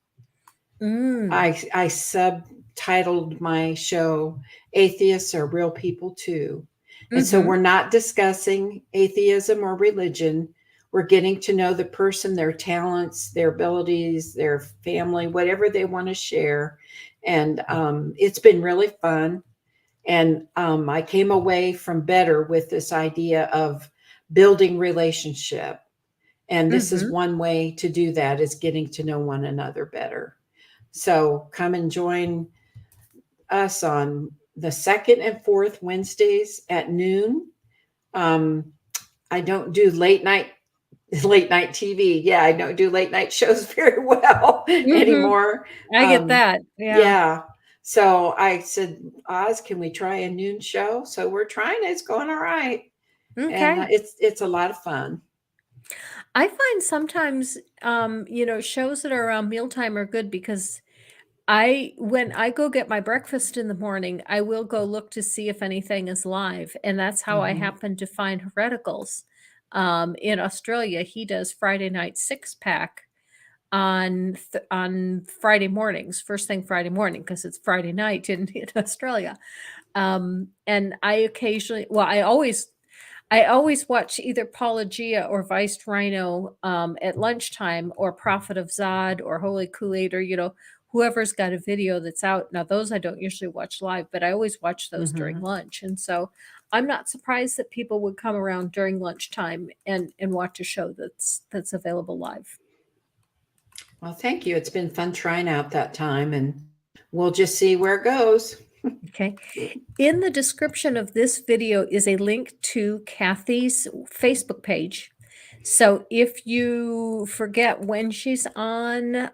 Speaker 1: Mm.
Speaker 2: I subtitled my show Atheists Are Real People Too. And so we're not discussing atheism or religion. We're getting to know the person, their talents, their abilities, their family, whatever they want to share. And it's been really fun. And I came away from better with this idea of building relationship. And this is one way to do that, is getting to know one another better. So come and join us on the second and fourth Wednesdays at noon. I don't do late night TV. Yeah, I don't do late night shows very well anymore.
Speaker 1: I get that. Yeah.
Speaker 2: Yeah. So I said, Oz, can we try a noon show? So we're trying it. It's going all right. And
Speaker 1: Okay.
Speaker 2: it's a lot of fun.
Speaker 1: I find sometimes, shows that are around mealtime are good because when I go get my breakfast in the morning, I will go look to see if anything is live. And that's how I
Speaker 2: Mhm.
Speaker 1: happen to find Hereticals. In Australia, he does Friday night six pack on Friday mornings, first thing Friday morning, because it's Friday night in Australia. And I occasionally, well, I always watch either Apologia or Viced Rhino at lunchtime, or Prophet of Zod or Holy Kool-Aid, or whoever's got a video that's out. Now those I don't usually watch live, but I always watch those during
Speaker 2: Mhm.
Speaker 1: lunch. And so I'm not surprised that people would come around during lunchtime and watch a show that's available live.
Speaker 2: Well, thank you. It's been fun trying out that time, and we'll just see where it goes.
Speaker 1: Okay. In the description of this video is a link to Kathy's Facebook page. So if you forget when she's on,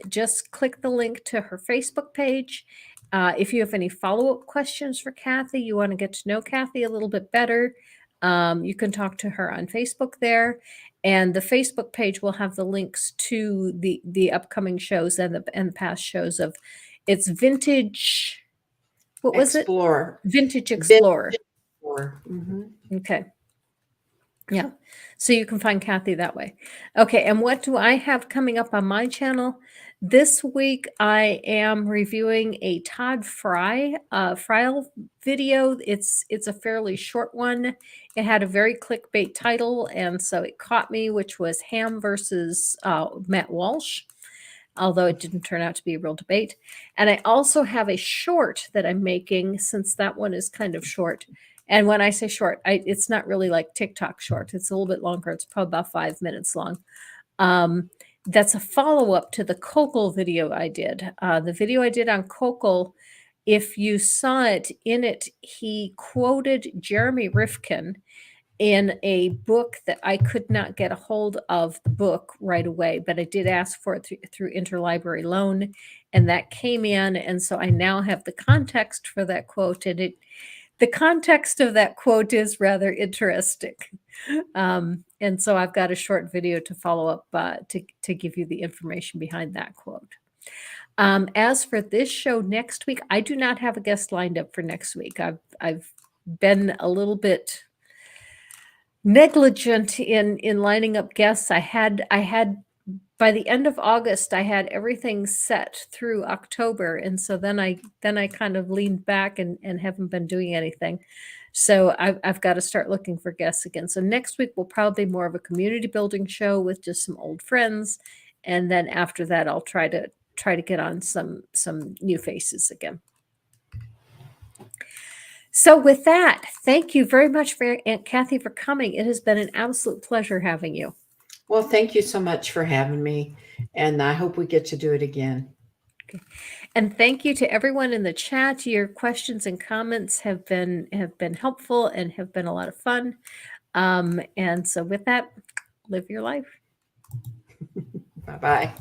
Speaker 1: just click the link to her Facebook page. If you have any follow-up questions for Kathy, you want to get to know Kathy a little bit better, you can talk to her on Facebook there. And the Facebook page will have the links to the upcoming shows and the past shows of it's vintage. What was it?
Speaker 2: Explore.
Speaker 1: Vintage
Speaker 2: Vintage
Speaker 1: Explorer.
Speaker 2: Explore. Mhm.
Speaker 1: Okay. Yeah. So you can find Kathy that way. Okay. And what do I have coming up on my channel? This week, I am reviewing a Todd Fryle video. It's a fairly short one. It had a very clickbait title, and so it caught me, which was Ham versus Matt Walsh, although it didn't turn out to be a real debate. And I also have a short that I'm making, since that one is kind of short. And when I say short, it's not really like TikTok short. It's a little bit longer. It's probably about 5 minutes long. That's a follow-up to the Kokol video I did. The video I did on Kokol, if you saw it, in it, he quoted Jeremy Rifkin in a book that I could not get a hold of the book right away, but I did ask for it through interlibrary loan, and that came in. And so I now have the context for that quote, and the context of that quote is rather interesting. And so I've got a short video to follow up to give you the information behind that quote. As for this show next week, I do not have a guest lined up for next week. I've been a little bit negligent in lining up guests. I had by the end of August, I had everything set through October, and so then I kind of leaned back and haven't been doing anything. So I've got to start looking for guests again. So next week will probably be more of a community building show with just some old friends, and then after that, I'll try try to get on some new faces again. So with that, thank you very much for Aunt Kathy for coming. It has been an absolute pleasure having you.
Speaker 2: Well, thank you so much for having me, and I hope we get to do it again.
Speaker 1: Okay. And thank you to everyone in the chat. Your questions and comments have been helpful and have been a lot of fun. And so with that, live your life.
Speaker 2: Bye-bye.